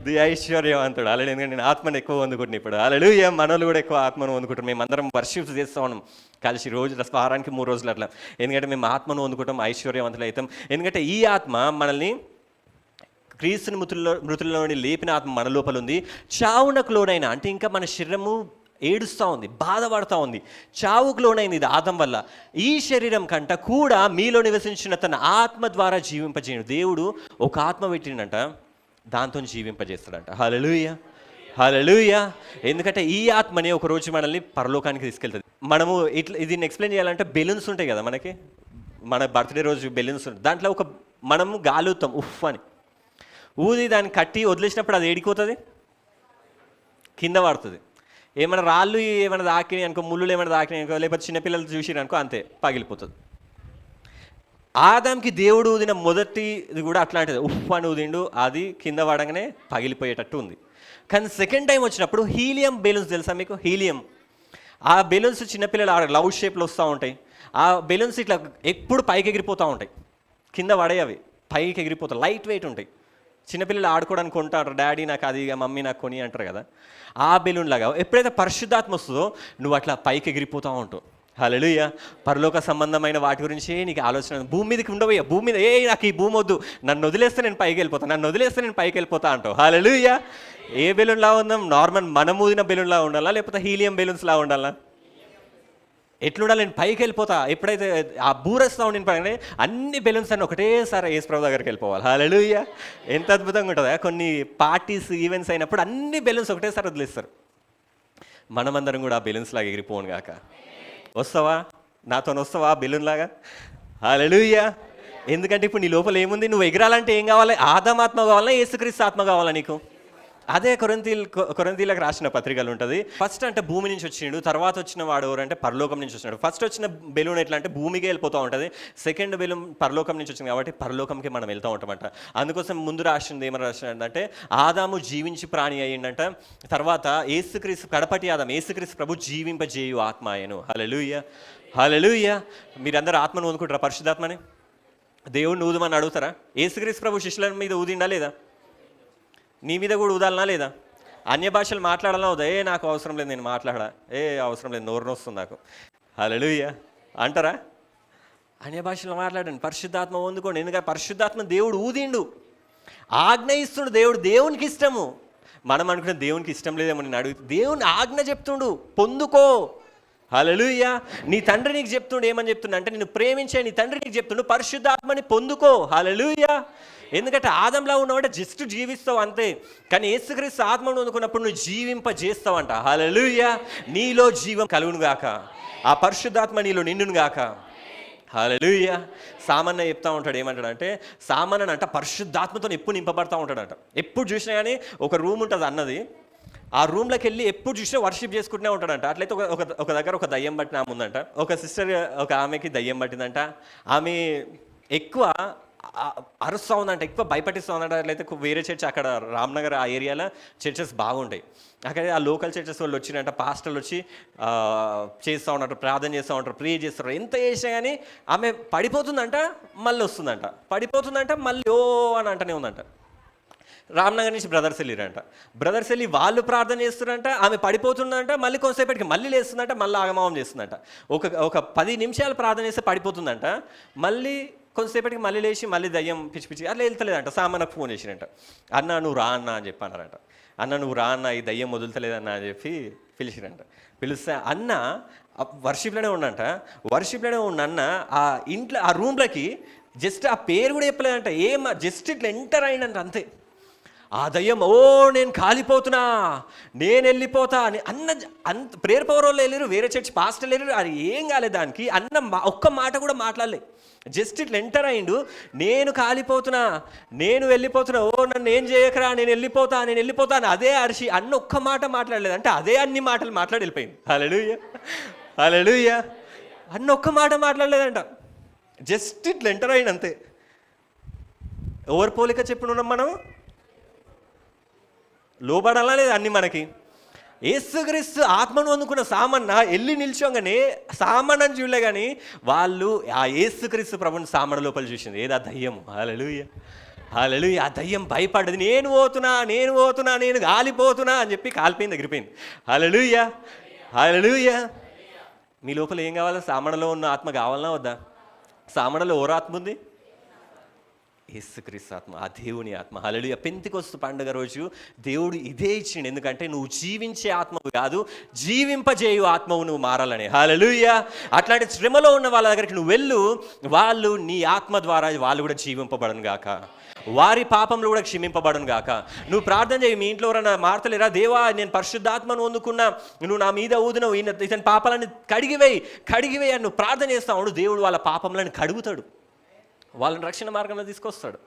ది ఐశ్వర్యవంతుడు. అలాగే ఎందుకంటే నేను ఆత్మను ఎక్కువ అందుకుంటున్నాను ఇప్పుడు. హల్లెలూయా. మనోళ్ళు కూడా ఎక్కువ ఆత్మను అందుకుంటారు. మేమందరం వర్షిప్ చేస్తూ ఉన్నాం కలిసి, వారానికి 3 రోజులు అట్లా. ఎందుకంటే మేము ఆత్మను అందుకుంటాం, ఐశ్వర్యవంతులు అవుతాం. ఎందుకంటే ఈ ఆత్మ మనల్ని క్రీస్తుని మృతుల్లోని లేపిన ఆత్మ మన లోపల ఉంది. చావునకు లోనైన అంటే ఇంకా మన శరీరము ఏడుస్తూ ఉంది, బాధపడుతూ ఉంది, చావుకు లోనైంది ఇది ఆదం వల్ల. ఈ శరీరం కంట కూడా మీలో నివసించిన తన ఆత్మ ద్వారా జీవింపజేయను. దేవుడు ఒక ఆత్మ పెట్టిండంట, దాంతో జీవింపజేస్తాడంట. హల్లెలూయా, హల్లెలూయా. ఎందుకంటే ఈ ఆత్మని ఒకరోజు మనల్ని పరలోకానికి తీసుకెళ్తుంది. మనము దీన్ని ఎక్స్ప్లెయిన్ చేయాలంటే, బెలూన్స్ ఉంటాయి కదా మనకి, మన బర్త్డే రోజు బెలూన్స్ ఉంటాయి, దాంట్లో మనము గాలుతాం ఉఫ్ అని ఊది, దాన్ని కట్టి వదిలేసినప్పుడు అది ఏడిపోతుంది, కింద పడుతుంది. ఏమైనా రాళ్ళు ఏమైనా తాకినాయి అనుకో, ముళ్ళు ఏమైనా తాకినాయి అనుకో, లేకపోతే చిన్నపిల్లలు చూసిరనుకో, అంతే పగిలిపోతుంది. ఆదాంకి దేవుడు ఊదిన మొదటిది కూడా అట్లాంటిది, ఉఫ్ అని ఊదిండు, అది కింద పడగానే పగిలిపోయేటట్టు ఉంది. కానీ సెకండ్ టైం వచ్చినప్పుడు హీలియం బెలూన్స్ తెలుసా మీకు? హీలియం, ఆ బెలూన్స్ చిన్నపిల్లలు లవ్ షేప్లో వస్తూ ఉంటాయి. ఆ బెలూన్స్ ఇట్లా ఎప్పుడు పైకి ఎగిరిపోతూ ఉంటాయి, కింద పడే అవి పైకి ఎగిరిపోతాయి, లైట్ వెయిట్ ఉంటాయి. చిన్నపిల్లలు ఆడుకోవడానికి కొంటారు, డాడీ నాకు అది, మమ్మీ నాకు కొని అంటారు కదా. ఆ బెలూన్ లాగా ఎప్పుడైతే పరిశుద్ధాత్మ వస్తుందో నువ్వు అట్లా పైకి ఎగిరిపోతూ ఉంటావు. హల్లెలూయా. పరలోక సంబంధమైన వాటి గురించి నీకు ఆలోచన భూమి మీదకి ఉండవయ్యా. భూమి మీద నాకు ఈ భూమి వద్దు, నన్ను వదిలేస్తే నేను పైకి వెళ్ళిపోతాను, నన్ను వదిలేస్తే నేను పైకి వెళ్ళిపోతా అంటావు. హల్లెలూయా. ఏ బెలూన్లా ఉందాం? నార్మల్ మనం ఊదిన బెలూన్లా ఉండాలా, లేకపోతే హీలియం బెలూన్స్లా ఉండాలా? ఎట్లుండాలి? నేను పైకి వెళ్ళిపోతా. ఎప్పుడైతే ఆ బూరస్తా ఉండిన పైన అన్ని బెలూన్స్ అన్నీ ఒకటేసారి యేసుప్రభు దగ్గరికి వెళ్ళిపోవాలి. హల్లెలూయా. ఎంత అద్భుతంగా ఉంటుందా! కొన్ని పార్టీస్ ఈవెంట్స్ అయినప్పుడు అన్ని బెలూన్స్ ఒకటేసారి వదిలేస్తారు. మనమందరం కూడా ఆ బెలూన్స్ లాగా ఎగిరిపోను గాక. వస్తావా? నాతో వస్తావా బెలూన్ లాగా? హల్లెలూయా. ఎందుకంటే ఇప్పుడు నీ లోపల ఏముంది? నువ్వు ఎగరాలంటే ఏం కావాలి? ఆదామాత్మ కావాలా, యేసుక్రీస్తు ఆత్మ కావాలా నీకు? అదే కొరింథీలకు రాసిన పత్రికలు ఉంటుంది. ఫస్ట్ అంటే భూమి నుంచి వచ్చిండు, తర్వాత వచ్చిన వాడు ఎవరంటే పరలోకం నుంచి వచ్చినాడు. ఫస్ట్ వచ్చిన బెలూన్ ఎట్లా అంటే భూమికి వెళ్ళిపోతూ ఉంటుంది, సెకండ్ బెలూన్ పరలోకం నుంచి వచ్చింది కాబట్టి పరలోకంకి మనం వెళ్తూ ఉంటామంట. అందుకోసం ముందు రాసింది ఏమని రాసిందంటే ఆదాము జీవించి ప్రాణి అయ్యిందంట, తర్వాత యేసుక్రీస్తు కడపటి ఆదాము యేసుక్రీస్తు ప్రభు జీవింపజేయు ఆత్మ అయ్యను. హల్లెలూయా. హల్లెలూయా. మీరందరూ ఆత్మను ఊదుకుంటారా? పరిశుద్ధాత్మని దేవుడిని ఊదమని అడుగుతారా? యేసుక్రీస్తు ప్రభు శిష్యుల మీద ఊదిండా లేదా? నీ మీద కూడా ఊదాలనా లేదా? అన్య భాషలు మాట్లాడాలన్నా వద్దా? నాకు అవసరం లేదు, నేను మాట్లాడా, అవసరం లేదు, నోరు నొస్తుంది నాకు. హల్లెలూయా అంటారా? అన్య భాషలు మాట్లాడండి, పరిశుద్ధాత్మ పొందుకోండి. ఎందుకంటే పరిశుద్ధాత్మ దేవుడు ఊదిండు, ఆజ్ఞ ఇస్తుండు. దేవునికి ఇష్టము. మనం అనుకునే దేవునికి ఇష్టం లేదేమో నేను అడుగు, దేవుని ఆజ్ఞ చెప్తుండు, పొందుకో. హల్లెలూయా. నీ తండ్రి నీకు చెప్తుండు, ఏమని చెప్తుండు అంటే నిన్ను ప్రేమించే నీ తండ్రి నీకు చెప్తుండు పరిశుద్ధాత్మని పొందుకో. హల్లెలూయా. ఎందుకంటే ఆదంలా ఉన్నావంటే జస్ట్ జీవిస్తావు అంతే, కానీ యేసుక్రీస్తు ఆత్మను పొందుకున్నప్పుడు నువ్వు జీవింపజేస్తావంట. హల్లెలూయా. నీలో జీవం కలుగును గాక, ఆ పరిశుద్ధాత్మ నీలో నిండును గాక. హల్లెలూయా. సామాన్య చెప్తా ఉంటాడు, ఏమంటాడంటే సామాన్య అంట పరిశుద్ధాత్మతో ఎప్పుడు నింపబడతా ఉంటాడంట. ఎప్పుడు చూసినా కానీ ఒక రూమ్ ఉంటుంది అన్నది, ఆ రూమ్లోకి వెళ్ళి ఎప్పుడు చూసినా వర్షిప్ చేసుకుంటూనే ఉంటాడంట. అట్లయితే ఒక దగ్గర ఒక దయ్యం పట్టిన ఆమె ఉందంట. ఒక సిస్టర్ ఒక ఆమెకి దయ్యం పట్టిందంట. ఆమె ఎక్కువ అరుస్తూ ఉందంట, ఎక్కువ భయపడిస్తూ ఉందంట. అట్లయితే వేరే చర్చ్ అక్కడ రామ్నగర్ ఆ ఏరియాలో చర్చెస్ బాగుంటాయి. అక్కడ ఆ లోకల్ చర్చెస్ వాళ్ళు వచ్చినట్ట, పాస్టర్లు వచ్చి చేస్తూ ఉంటారు, ప్రార్థన చేస్తూ ఉంటారు, ప్రే చేస్తారు. ఎంత చేసినా కానీ ఆమె పడిపోతుందంట, మళ్ళీ వస్తుందంట, పడిపోతుందంట, మళ్ళీ ఓ అని అంటనే ఉందంట. రామ్నగర్ నుంచి బ్రదర్స్ వెళ్ళిరంట. బ్రదర్స్ వెళ్ళి వాళ్ళు ప్రార్థన చేస్తున్నారంట, ఆమె పడిపోతుందంట, మళ్ళీ కొంతసేపటికి మళ్ళీ లేస్తుందంట, మళ్ళీ ఆగమావం చేస్తుందంట. ఒక 10 నిమిషాలు ప్రార్థన చేస్తే పడిపోతుందంట, మళ్ళీ కొంతసేపటికి మళ్ళీ లేచి మళ్ళీ దయ్యం పిచ్చి పిచ్చి అట్లా వెళ్తలేదంట. సామాన్యకు ఫోన్ చేసిరంట, అన్న నువ్వు రా అన్న అని చెప్పి అన్నారంట. అన్న నువ్వు రా అన్న, ఈ దయ్యం వదులుతలేదన్న అని చెప్పి పిలిచిరంట. పిలిస్తే అన్న వర్షిప్లోనే ఉండంట. వర్షిప్లోనే ఉన్న అన్న ఆ ఇంట్లో ఆ రూమ్లోకి జస్ట్ ఆ పేరు కూడా చెప్పలేదంట, జస్ట్ ఇట్లా ఎంటర్ అయినంట అంతే. ఆ దయ్యం నేను కాలిపోతున్నా, నేను వెళ్ళిపోతా అని అంత ప్రేయర్ పవర్ వాళ్ళు వెళ్ళారు, వేరే చర్చ్ పాస్టర్లు వెళ్ళారు, అది ఏం కాలేదు దానికి. ఒక్క మాట కూడా మాట్లాడలే, జస్ట్ ఇట్లా ఎంటర్ అయిండు, నేను కాలిపోతున్నా, నేను వెళ్ళిపోతున్నా, నన్ను ఏం చేయకరా, నేను వెళ్ళిపోతా అని అదే అరిచి ఒక్క మాట మాట్లాడలేదు. అంటే అదే అన్ని మాటలు మాట్లాడి వెళ్ళిపోయింది. హల్లెలూయా. హల్లెలూయా. ఒక్క మాట మాట్లాడలేదంట, జస్ట్ ఇట్లా ఎంటర్ అయింది అంతే. ఎవరు పోలిక చెప్పునున్నాం మనం? లోబడాలా లేదా అన్ని మనకి? యేసుక్రీస్తు ఆత్మను అందుకున్న సామాన్న వెళ్ళి నిల్చోగానే సామాన్యని చూడలే, కానీ వాళ్ళు ఆ యేసుక్రీస్తు ప్రభుని సామాన్య లోపల చూసింది ఏదా దయ్యం. హల్లెలూయా. హల్లెలూయా. ఆ దయ్యం భయపడ్డది, నేను పోతున్నా, నేను కాలిపోతున్నా అని చెప్పి కాలిపోయింది, ఎగిరిపోయింది. హల్లెలూయా. హల్లెలూయా. మీ లోపల ఏం కావాలా? సామాన్యలో ఉన్న ఆత్మ కావాలన్నా వద్దా? సామాన్యలో ఎవరు ఆత్మ ఉంది? యేసుక్రీస్తు ఆత్మ, ఆ దేవుని ఆత్మ. హల్లెలూయా. పెంతెకొస్తు పండుగ రోజు దేవుడు ఇదే ఇచ్చిండు, ఎందుకంటే నువ్వు జీవించే ఆత్మవు కాదు, జీవింపజేయు ఆత్మవు నువ్వు మారాలని. హల్లెలూయా. అట్లాంటి శ్రమలో ఉన్న వాళ్ళ దగ్గరికి నువ్వు వెళ్ళు, వాళ్ళు నీ ఆత్మ ద్వారా వాళ్ళు కూడా జీవింపబడను గాక, వారి పాపంలో కూడా క్షమింపబడను గాక. నువ్వు ప్రార్థన చేయి, మీ ఇంట్లో ఎవరైనా మారతలేరా, దేవా నేను పరిశుద్ధాత్మను పొందుకున్నా, నువ్వు నా మీద ఊదినవు, ఇతని పాపాలను కడిగివేయి అని నువ్వు ప్రార్థన చేస్తావు, దేవుడు వాళ్ళ పాపంలను కడుగుతాడు, వాళ్ళని రక్షణ మార్గంలో తీసుకొస్తాడు.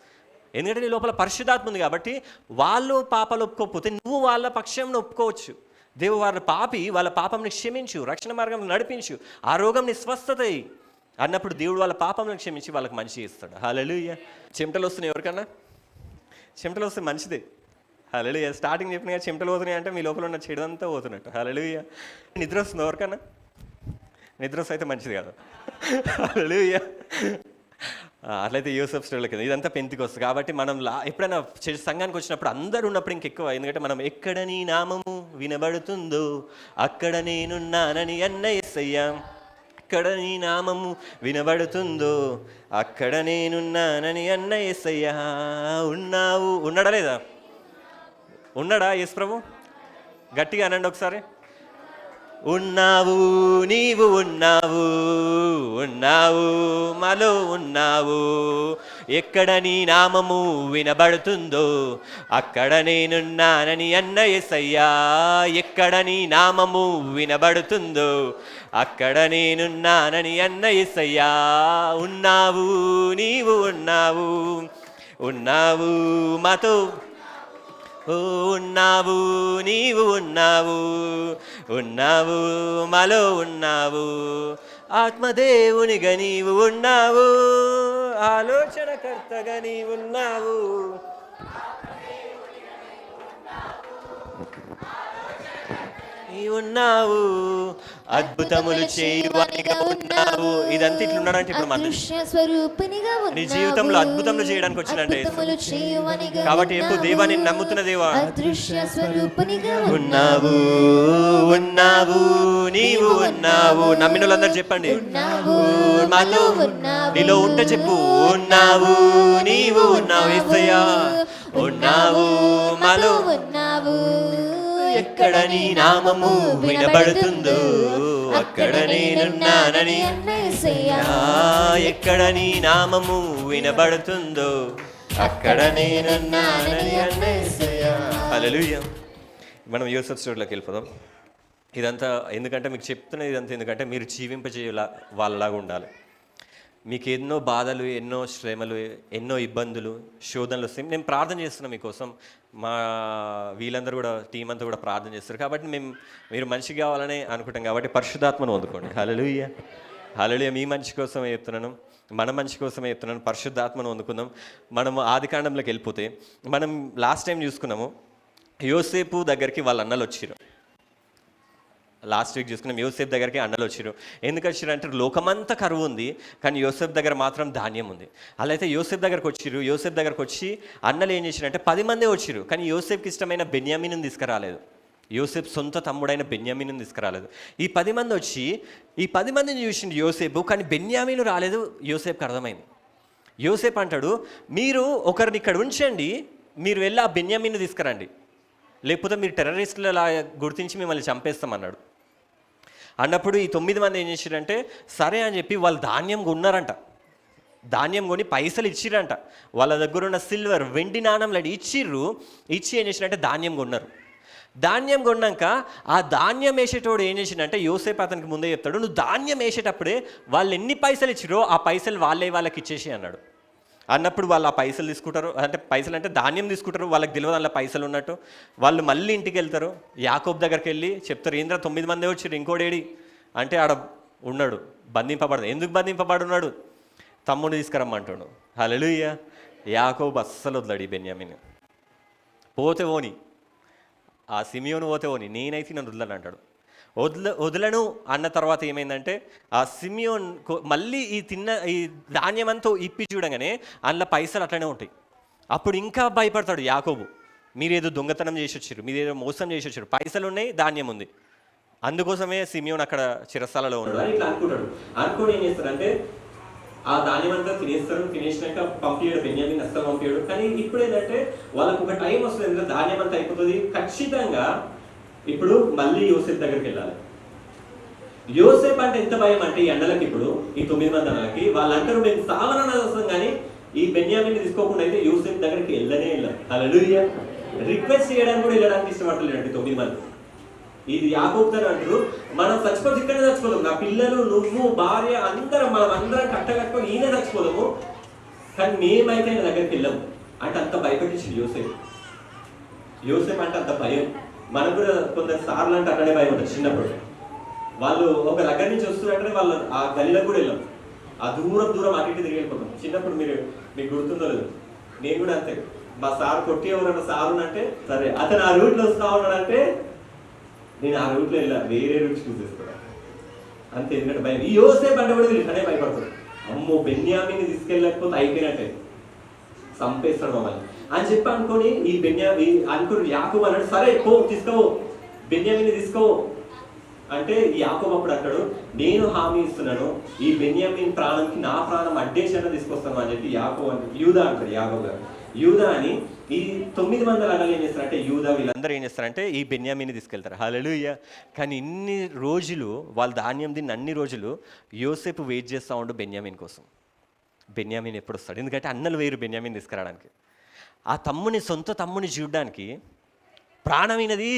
ఎందుకంటే నీ లోపల పరిశుద్ధాత్మ ఉంది కాబట్టి. వాళ్ళు పాపాలు ఒప్పుకోకపోతే నువ్వు వాళ్ళ పక్షంను ఒప్పుకోవచ్చు. దేవుడు వాళ్ళ పాపంని క్షమించు, రక్షణ మార్గంలో నడిపించు, ఆ రోగంని స్వస్థత. అన్నప్పుడు దేవుడు వాళ్ళ పాపంలను క్షమించి వాళ్ళకి మంచి ఇస్తాడు. హల్లెలూయా. చెమటలు వస్తున్నాయి ఎవరికన్నా? చెమటలు వస్తే మంచిదే. హల్లెలూయా. స్టార్టింగ్ చెప్పిన చెమటలు పోతున్నాయి అంటే మీ లోపల ఉన్న చెడంతా పోతున్నట్టు. హల్లెలూయా. నిద్ర వస్తుంది ఎవరికన్నా? నిద్ర వస్తే అయితే మంచిది కాదు. హల్లెలూయా. అట్లయితే యోసేపు స్టోరీలో కింద ఇదంతా పెంతెకొస్తు. కాబట్టి మనం ఎప్పుడైనా సంఘానికి వచ్చినప్పుడు అందరూ ఉన్నప్పుడు ఇంకెక్కువ, ఎందుకంటే మనం ఎక్కడ నీ నామము వినబడుతుందో అక్కడ నేనున్నానని అన్న యేసయ్యా, ఎక్కడ నీ నామము వినబడుతుందో అక్కడ నేనున్నానని అన్న యేసయ్యా. ఉన్నావు. ఉన్నాడా లేదా? ఉన్నాడా యేసు ప్రభు? గట్టిగా అనండి ఒకసారి. ఉన్నావు, నీవు ఉన్నావు, ఉన్నావు, మాలో ఉన్నావు, ఎక్కడ నీ నామము వినబడుతుందో అక్కడ నేనున్నానని అన్న యేసయ్యా, ఎక్కడ నీ నామము వినబడుతుందో అక్కడ నేనున్నానని అన్న యేసయ్యా. ఉన్నావు, నీవు ఉన్నావు, ఉన్నావు, మాతో ఉన్నావు, నీవు ఉన్నావు, ఉన్నావు, మాలో ఉన్నావు, ఆత్మదేవునిగా నీవు ఉన్నావు, ఆలోచనకర్తగా నీవు ఉన్నావు, ఉన్నావు, అద్భుతములు చేయువానిగా ఉన్నావు. ఇదంతా ఇట్లున్నాడంటే ఇప్పుడు మన నీ జీవితంలో అద్భుతములు చేయడానికి వచ్చినంటే, కాబట్టి ఎప్పుడు దేవాన్ని నమ్ముతున్న దేవా ఉన్నావు, ఉన్నావు, నీవు ఉన్నావు. నమ్మిన వాళ్ళందరూ చెప్పండి, మాతో నీలో ఉంటే చెప్పు. ఉన్నావు, నీవు ఉన్నావు యేసయ్యా, ఉన్నావు, మాలో ఉన్నావు, ఎక్కడ నీ నామము వినబడుతుందో అక్కడ నేనున్నానని ఎక్కడ నీ నామము వినబడుతుందో అక్కడ నేనున్నానని అన్నయ్య. హల్లెలూయా. మనం యోసేపు స్టోరీలోకి వెళ్ళిపోదాం. ఇదంతా ఎందుకంటే మీకు చెప్తున్నది, ఇదంతా ఎందుకంటే మీరు జీవింపజేయాల వాళ్ళలాగా ఉండాలి. మీకు ఎన్నో బాధలు, ఎన్నో శ్రమలు, ఎన్నో ఇబ్బందులు, శోధనలు వస్తాయి. నేను ప్రార్థన చేస్తున్నాను మీకోసం. మా వీళ్ళందరూ కూడా, టీం అంతా కూడా ప్రార్థన చేస్తారు. కాబట్టి మీరు మంచి కావాలని అనుకుంటాం. కాబట్టి పరిశుద్ధాత్మను అందుకోండి. హల్లెలూయా. హల్లెలూయా. మీ మంచి కోసమే చెప్తున్నాను, మన మంచి కోసమే చెప్తున్నాను. పరిశుద్ధాత్మను అందుకుందాం. మనం ఆదికాండంలోకి వెళ్ళిపోతే మనం లాస్ట్ టైం చూసుకున్నాము, యోసేపు దగ్గరికి వాళ్ళ అన్నలు వచ్చారు. లాస్ట్ వీక్ చూసుకున్నాం, యోసేపు దగ్గరికి అన్నలు వచ్చారు. ఎందుకు వచ్చారు అంటే లోకమంతా కరువు ఉంది, కానీ యోసేపు దగ్గర మాత్రం ధాన్యం ఉంది. అలా అయితే యోసేపు దగ్గరకు వచ్చారు. యోసేపు దగ్గరకు వచ్చి అన్నలు ఏం చేశారంటే 10 మందే వచ్చారు, కానీ యోసేపుకి ఇష్టమైన బెన్యామీను తీసుకురాలేదు. యోసేపు సొంత తమ్ముడైన బెన్యామీను తీసుకురాలేదు. ఈ 10 మంది వచ్చి ఈ 10 మందిని చూసిండు యోసేపు, కానీ బెన్యామీను రాలేదు. యోసేపుకి అర్థమైంది. యోసేపు అంటాడు, మీరు ఒకరిని ఇక్కడ ఉంచండి, మీరు వెళ్ళి ఆ బెన్యామీను తీసుకురండి, లేకపోతే మీరు టెర్రరిస్టులలా గుర్తించి మిమ్మల్ని చంపేస్తామన్నాడు. అన్నప్పుడు ఈ 9 మంది ఏం చేశారంటే సరే అని చెప్పి వాళ్ళు ధాన్యం కొన్నారంట. ధాన్యం కొని పైసలు ఇచ్చిరంట. వాళ్ళ దగ్గర ఉన్న సిల్వర్, వెండి నాణంలాంటి ఇచ్చి ఏం చేసినంటే ధాన్యం కొన్నారు. ధాన్యం కొన్నాక ఆ ధాన్యం వేసేటోడు ఏం చేసిండంటే యోసేపు అతనికి ముందే చెప్తాడు, నువ్వు ధాన్యం వేసేటప్పుడే వాళ్ళు ఎన్ని పైసలు ఇచ్చిరో ఆ పైసలు వాళ్ళకి ఇచ్చేసి అన్నాడు. అన్నప్పుడు వాళ్ళు ఆ పైసలు తీసుకుంటారు, అంటే పైసలు అంటే ధాన్యం తీసుకుంటారు. వాళ్ళకి తెలియదు అందులో పైసలు ఉన్నట్టు. వాళ్ళు మళ్ళీ ఇంటికి వెళ్తారు. యాకోబు దగ్గరికి వెళ్ళి చెప్తారు, ఏంద్రా 9 మందే వచ్చారు, ఇంకోడేడి అంటే ఆడ ఉన్నాడు, బంధింపబడదు. ఎందుకు బంధింపబడి ఉన్నాడు? తమ్ముడు తీసుకురమ్మంటాడు. హల్లెలూయా. యాకోబు అస్సలు వదలడు ఈ బెన్యామీని. పోతే ఓని, ఆ సిమియోను పోతే ఓని, నేనైతే నన్ను వదలను అంటాడు. వదలను అన్న తర్వాత ఏమైందంటే ఆ సిమియోన్ మళ్ళీ ఈ ధాన్యం అంతా ఇప్పి చూడగానే అందులో పైసలు అట్లనే ఉంటాయి. అప్పుడు ఇంకా భయపడతాడు యాకోబు, మీరేదో దొంగతనం చేసి వచ్చారు, మీరేదో మోసం చేసి వచ్చారు, పైసలు ఉన్నాయి, ధాన్యం ఉంది. అందుకోసమే సిమియోన్ అక్కడ చిరస్థాలలో ఉన్నాడు ఇట్లా అనుకుంటాడు. అనుకుని ఏం చేస్తాడంటే ఆ ధాన్యం అంతా తినేస్తారు. తినేసినాక పంపించాడు, బెన్యామీన్ అస్సలు పంపించాడు. కానీ ఇప్పుడు ఏంటంటే వాళ్ళకు ఒక టైం వస్తుంది, ఎందుకంటే ధాన్యం అంతా అయిపోతుంది, ఖచ్చితంగా ఇప్పుడు మళ్ళీ యోసేపు దగ్గరికి వెళ్ళాలి. యోసేపు అంటే ఎంత భయం అంటే ఈ అన్నలకి, ఇప్పుడు ఈ 9 మంది అన్నలకి వాళ్ళందరూ మేము సావనన్న అవసరం, కానీ ఈ బెన్యామీన్ తీసుకోకుండా అయితే యోసేపు దగ్గరికి వెళ్ళారు. హల్లెలూయా. రిక్వెస్ట్ చేయడానికి కూడా వెళ్ళడానికి ఇష్టపడలేదండి 9 మంది. ఇది యాకోబు అంటారు, మనం చచ్చిపోతే ఇక్కడే చచ్చిపోదాం, నా పిల్లలు, నువ్వు, భార్య, మనం అందరం కట్టకట్టుకొని ఈయనే చచ్చిపోదాము, కానీ మేమైతే ఆయన దగ్గరికి వెళ్ళాము అంటే అంత భయపెట్టించింది యోసేపు. యోసేపు అంటే అంత భయం. మనకు కూడా కొందరు సార్లు అంటే అక్కడే భయం ఉంటుంది. చిన్నప్పుడు వాళ్ళు ఒక దగ్గర నుంచి వస్తున్నారంటే వాళ్ళు ఆ గలీలకు కూడా వెళ్ళాం. ఆ దూరం దూరం అటు ఇటు తిరిగి వెళ్ళిపోతాం. చిన్నప్పుడు మీకు గుర్తుందో లేదు, నేను కూడా అంతే. మా సార్ కొట్టి ఎవరన్నా సార్ అంటే సరే అతను ఆ రూట్లో వస్తా ఉన్నాడంటే నేను ఆ రూట్లో వెళ్ళా, వేరే రూట్ చూస్ చేసుకున్నాను అంతే. ఎందుకంటే భయం. ఈ యోసేపు అంటే కూడా వీళ్ళనే భయపడుతుంది. అమ్మో బెన్యామీని తీసుకెళ్ళకపోతే అయిపోయినట్టే, చంపేస్తాడు మమ్మల్ని అని చెప్పి అనుకొని ఈ అనుకుని యాకోబు అన్నాడు, సరే పో తీసుకోవు బెన్యామీని తీసుకోవు అంటే యాకోబు అప్పుడు అంటాడు, నేను హామీ ఇస్తున్నాను ఈ బెన్యామీన్ ప్రాణంకి నా ప్రాణం అడ్డేషన్లో తీసుకొస్తాను అని చెప్పి యాకోబు అంటే యూదా అంటాడు. యాకోబు గారు యూదా అని ఈ 9 మంది అన్నలు ఏం చేస్తారంటే యూదా వీళ్ళందరూ ఏం చేస్తారంటే ఈ బెన్యామీని తీసుకెళ్తారు. హల్లెలూయా. కానీ ఇన్ని రోజులు వాళ్ళు ధాన్యం తిన్న అన్ని రోజులు యోసేపు వెయిట్ చేస్తూ ఉండు బెన్యామీన్ కోసం. బెన్యామీన్ ఎప్పుడు వస్తాడు? ఎందుకంటే అన్నలు వేరు బెన్యామీన్ తీసుకురావడానికి. ఆ సొంత తమ్ముని చూడడానికి ప్రాణమైనది.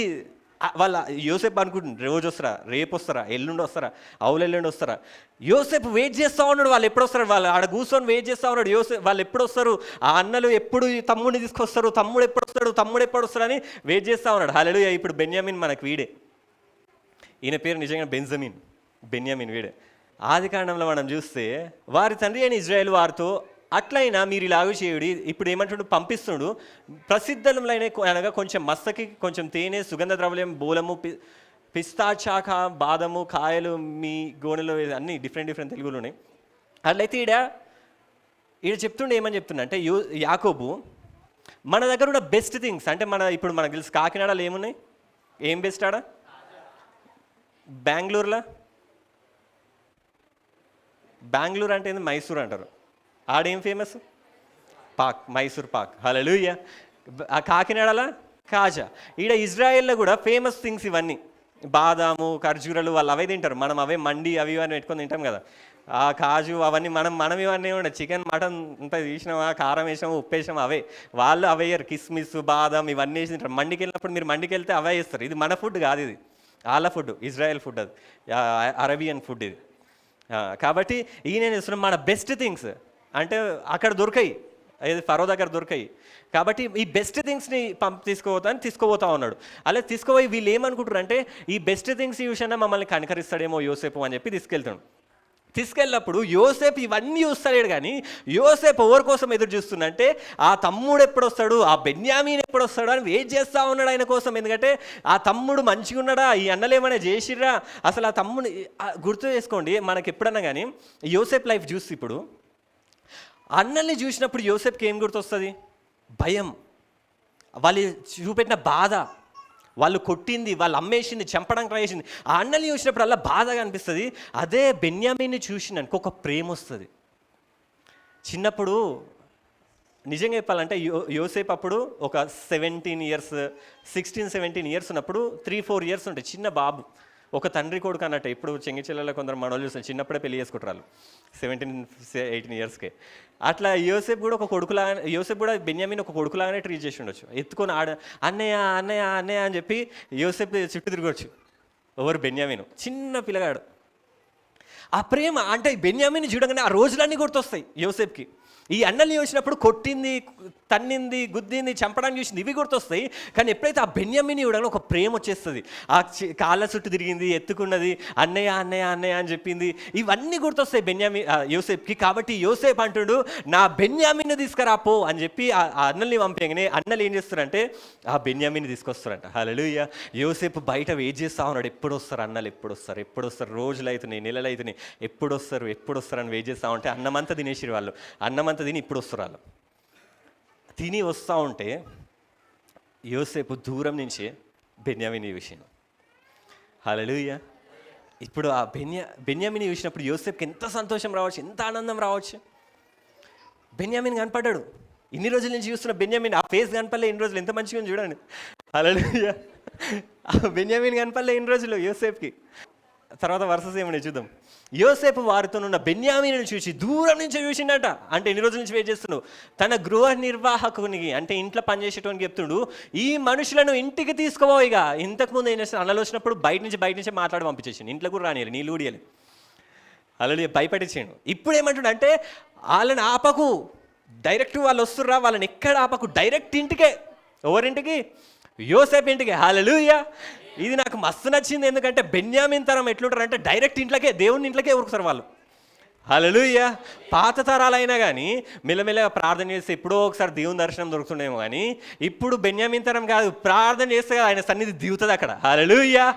వాళ్ళ యోసేపు అనుకుంటుంది రోజు వస్తారా, రేపు వస్తారా, ఎల్లుండి వస్తారా, ఎల్లుండి వస్తారా. యోసేపు వెయిట్ చేస్తూ ఉన్నాడు, వాళ్ళు ఎప్పుడు వస్తారు, వాళ్ళు ఆడ కూర్చొని వెయిట్ చేస్తూ ఉన్నాడు. వాళ్ళు ఎప్పుడు వస్తారు, ఆ అన్నలు ఎప్పుడు తమ్ముడిని తీసుకొస్తారు, తమ్ముడు ఎప్పుడు వస్తాడు అని వెయిట్ చేస్తూ ఉన్నాడు. హల్లెలూయా. ఇప్పుడు బెన్యామీన్ మనకు వీడే. ఈయన పేరు నిజంగా బెన్యామీన్ వీడే. ఆది కాండంలో మనం చూస్తే వారి తండ్రి అయిన ఇజ్రాయేల్ వారితో అట్లయినా మీరు ఇలాగూ చేయుడి. ఇప్పుడు ఏమంటున్నాడు, పంపిస్తున్నాడు ప్రసిద్ధములైన అనగా కొంచెం మస్తకి, కొంచెం తేనె, సుగంధ ద్రవ్యం, బోలము, పిస్తాచాక, బాదము, కాయలు, మీ గోనెలో అన్నీ డిఫరెంట్ తెలుగులు ఉన్నాయి. అట్లయితే ఈడ చెప్తుండే ఏమని చెప్తున్నా అంటే యాకోబు మన దగ్గర ఉన్న బెస్ట్ థింగ్స్ అంటే ఇప్పుడు మనకు తెలుసు కాకినాడలో ఏమున్నాయి, ఏం బెస్ట్ ఆడ, బెంగళూరు అంటే ఏంది, మైసూర్ అంటారు. ఆడేం ఫేమస్, మైసూర్ పాక్. హల్లెలూయా. ఆ కాకినాడలో కాజా. ఈడ ఇజ్రాయెల్లో కూడా ఫేమస్ థింగ్స్ ఇవన్నీ, బాదాము, ఖర్జూరాలు, వాళ్ళు అవే తింటారు. మనం అవే మండి అవి ఇవన్నీ పెట్టుకొని తింటాం కదా, ఆ కాజు అవన్నీ. మనం ఇవన్నీ ఉండదు, చికెన్ మటన్ అంతా తీసినామా, కారం వేసాము, ఉప్పు వేసాము, అవే. వాళ్ళు అవే వేయరు, కిస్మిస్, బాదం ఇవన్నీ వేసి తింటారు. మండికి వెళ్ళినప్పుడు మీరు మండికి వెళ్తే అవే వేస్తారు. ఇది మన ఫుడ్ కాదు, ఇది వాళ్ళ ఫుడ్, ఇజ్రాయెల్ ఫుడ్, అది అరేబియన్ ఫుడ్ ఇది. కాబట్టి ఈయన చేస్తున్నాం మన బెస్ట్ థింగ్స్ అంటే దొరకాయి, అది ఫరో దగ్గర దొరకాయి. కాబట్టి ఈ బెస్ట్ థింగ్స్ని తీసుకోపోతా ఉన్నాడు. అలా తీసుకుపోయి వీళ్ళు ఏమనుకుంటారు అంటే ఈ బెస్ట్ థింగ్స్ ఈ విషయంలో మమ్మల్ని కనకరిస్తాడేమో యోసేపు అని చెప్పి తీసుకెళ్ళినప్పుడు యోసేపు ఇవన్నీ చూస్తాడు. కానీ యోసేపు ఎవరి కోసం ఎదురు చూస్తుందంటే ఆ తమ్ముడు ఎప్పుడు వస్తాడు, ఆ బెన్యామీన్ ఎప్పుడు వస్తాడు అని వెయిట్ చేస్తూ ఉన్నాడు ఆయన కోసం. ఎందుకంటే ఆ తమ్ముడు మంచిగా ఉన్నాడా, ఈ అన్నలు ఏమైనా చేసిర్రా, అసలు ఆ తమ్ముడు గుర్తు చేసుకోండి. మనకి ఎప్పుడన్నా కానీ యోసేపు లైఫ్ చూసి ఇప్పుడు అన్నల్ని చూసినప్పుడు యోసేపుకి ఏం గుర్తొస్తుంది, భయం, వాళ్ళు చూపెట్టిన బాధ, వాళ్ళు కొట్టింది, వాళ్ళు అమ్మేసింది, చంపడానికి ట్రై చేసింది. ఆ అన్నల్ని చూసినప్పుడు అలా బాధగా అనిపిస్తుంది. అదే బెన్యామీన్ని చూసినానికి ఒక ప్రేమ వస్తుంది. చిన్నప్పుడు నిజంగా చెప్పాలంటే యోసేపు అప్పుడు ఒక 16, 17 ఇయర్స్ ఉన్నప్పుడు 3-4 ఇయర్స్ ఉంటాయి, చిన్న బాబు, ఒక తండ్రి కొడుకు అన్నట్టు. ఇప్పుడు చెంగిచెల్లలో కొందరు మనోళ్ళు చూస్తారు, చిన్నప్పుడే పెళ్లి చేసుకుంటారు 17-18 ఇయర్స్కే. అట్లా యోసేపు కూడా బెన్యామీన్ ఒక కొడుకులాగానే ట్రీట్ చేసి ఉండొచ్చు. ఎత్తుకొని అన్నయ్య అన్నయ్య అన్నయ్య అని చెప్పి యోసేపు చుట్టూ తిరగవచ్చు. ఎవరు, బెన్యామీన్ చిన్న పిల్లగాడు. ఆ ప్రేమ అంటే బెన్యామీన్ చూడగానే ఆ రోజులన్నీ గుర్తొస్తాయి యోసేపుకి. ఈ అన్నల్ని చూసినప్పుడు కొట్టింది, తన్నింది, గుద్దింది, చంపడానికి చూసింది, ఇవి గుర్తొస్తాయి. కానీ ఎప్పుడైతే ఆ బెన్యామీన్ చూడగానే ఒక ప్రేమ వచ్చేస్తుంది. ఆ కాళ్ళ చుట్టూ తిరిగింది, ఎత్తుకున్నది, అన్నయ్య అన్నయ్య అన్నయ్య అని చెప్పింది, ఇవన్నీ గుర్తొస్తాయి యోసేపుకి. కాబట్టి యోసేపు అంటుడు, నా బెన్యామీన్ తీసుకురాపో అని చెప్పి ఆ అన్నల్ని పంపేయగానే అన్నలు ఏం చేస్తారంటే ఆ బెన్యామీన్ తీసుకొస్తారంట. హల్లెలూయా. యోసేపు బయట వెయిట్ చేస్తూ ఉన్నాడు, ఎప్పుడు వస్తారు అన్నలు, ఎప్పుడు వస్తారు, రోజులు అవుతున్నాయి, నెలలు అవుతున్నాయి, ఎప్పుడు వస్తారు అని వెయిట్ చేస్తూ ఉంటే అన్నమంతా తినేసిరు వాళ్ళు. అన్నమంతా తిని ఇప్పుడు వస్తారు వాళ్ళు. తిని వస్తూ ఉంటే యోసేపు దూరం నుంచే బెన్యామీన్ చూసాను. హల్లెలూయా. ఇప్పుడు ఆ బెన్యామీన్ చూసినప్పుడు యోసేపుకి ఎంత సంతోషం రావచ్చు, ఎంత ఆనందం రావచ్చు. బెన్యామీన్ కనపడ్డాడు. ఇన్ని రోజుల నుంచి చూస్తున్న బెన్యామీన్, ఆ ఫేస్ కనపడలే ఇన్ని రోజులు, ఎంత మంచిగా చూడండి. హల్లెలూయా. ఆ బెన్యామీన్ కనపడలే ఇన్ని రోజులు యోసేపుకి. తర్వాత వర్సెస్ ఏమని చూద్దాం. యోసేపు వారితో ఉన్న బెన్యామీను చూసి దూరం నుంచి చూసిండట. అంటే ఎన్ని రోజుల నుంచి వెయిట్ చేస్తున్నాడు. తన గృహ నిర్వాహకునికి అంటే ఇంట్లో పనిచేసేటోనికి చెప్తుండు, ఈ మనుషులను ఇంటికి తీసుకోవో. ఇక ఇంతకుముందు ఏం చేస్తాను, అన్నలు వచ్చినప్పుడు బయట నుంచి మాట్లాడి పంపించేసిండు, ఇంట్లో కూడా రానియాలి, నీళ్ళు ఊడియాలి, అలా భయపెట్టించాడు. ఇప్పుడు ఏమంటాడు అంటే వాళ్ళని ఆపకు, డైరెక్ట్ వాళ్ళు వస్తుర్రా, వాళ్ళని ఎక్కడ ఆపకు, డైరెక్ట్ ఇంటికే. ఎవరింటికి? యోసేపు ఇంటికి. హల్లెలూయా. ఇది నాకు మస్తు నచ్చింది. ఎందుకంటే బెన్యామీన్ తరం ఎట్లుంటారు అంటే డైరెక్ట్ ఇంట్లోకే, దేవుని ఇంట్లోకే ఉరుకుతారు వాళ్ళు. హల్లెలూయా. పాత తరాలైనా కానీ మెల్లమెల్లగా ప్రార్థన చేస్తే ఎప్పుడో ఒకసారి దేవుని దర్శనం దొరుకుతుండేమో కానీ ఇప్పుడు బెన్యామీన్ తరం కాదు, ప్రార్థన చేస్తే ఆయన సన్నిధి దిగుతుంది అక్కడ. హల్లెలూయా,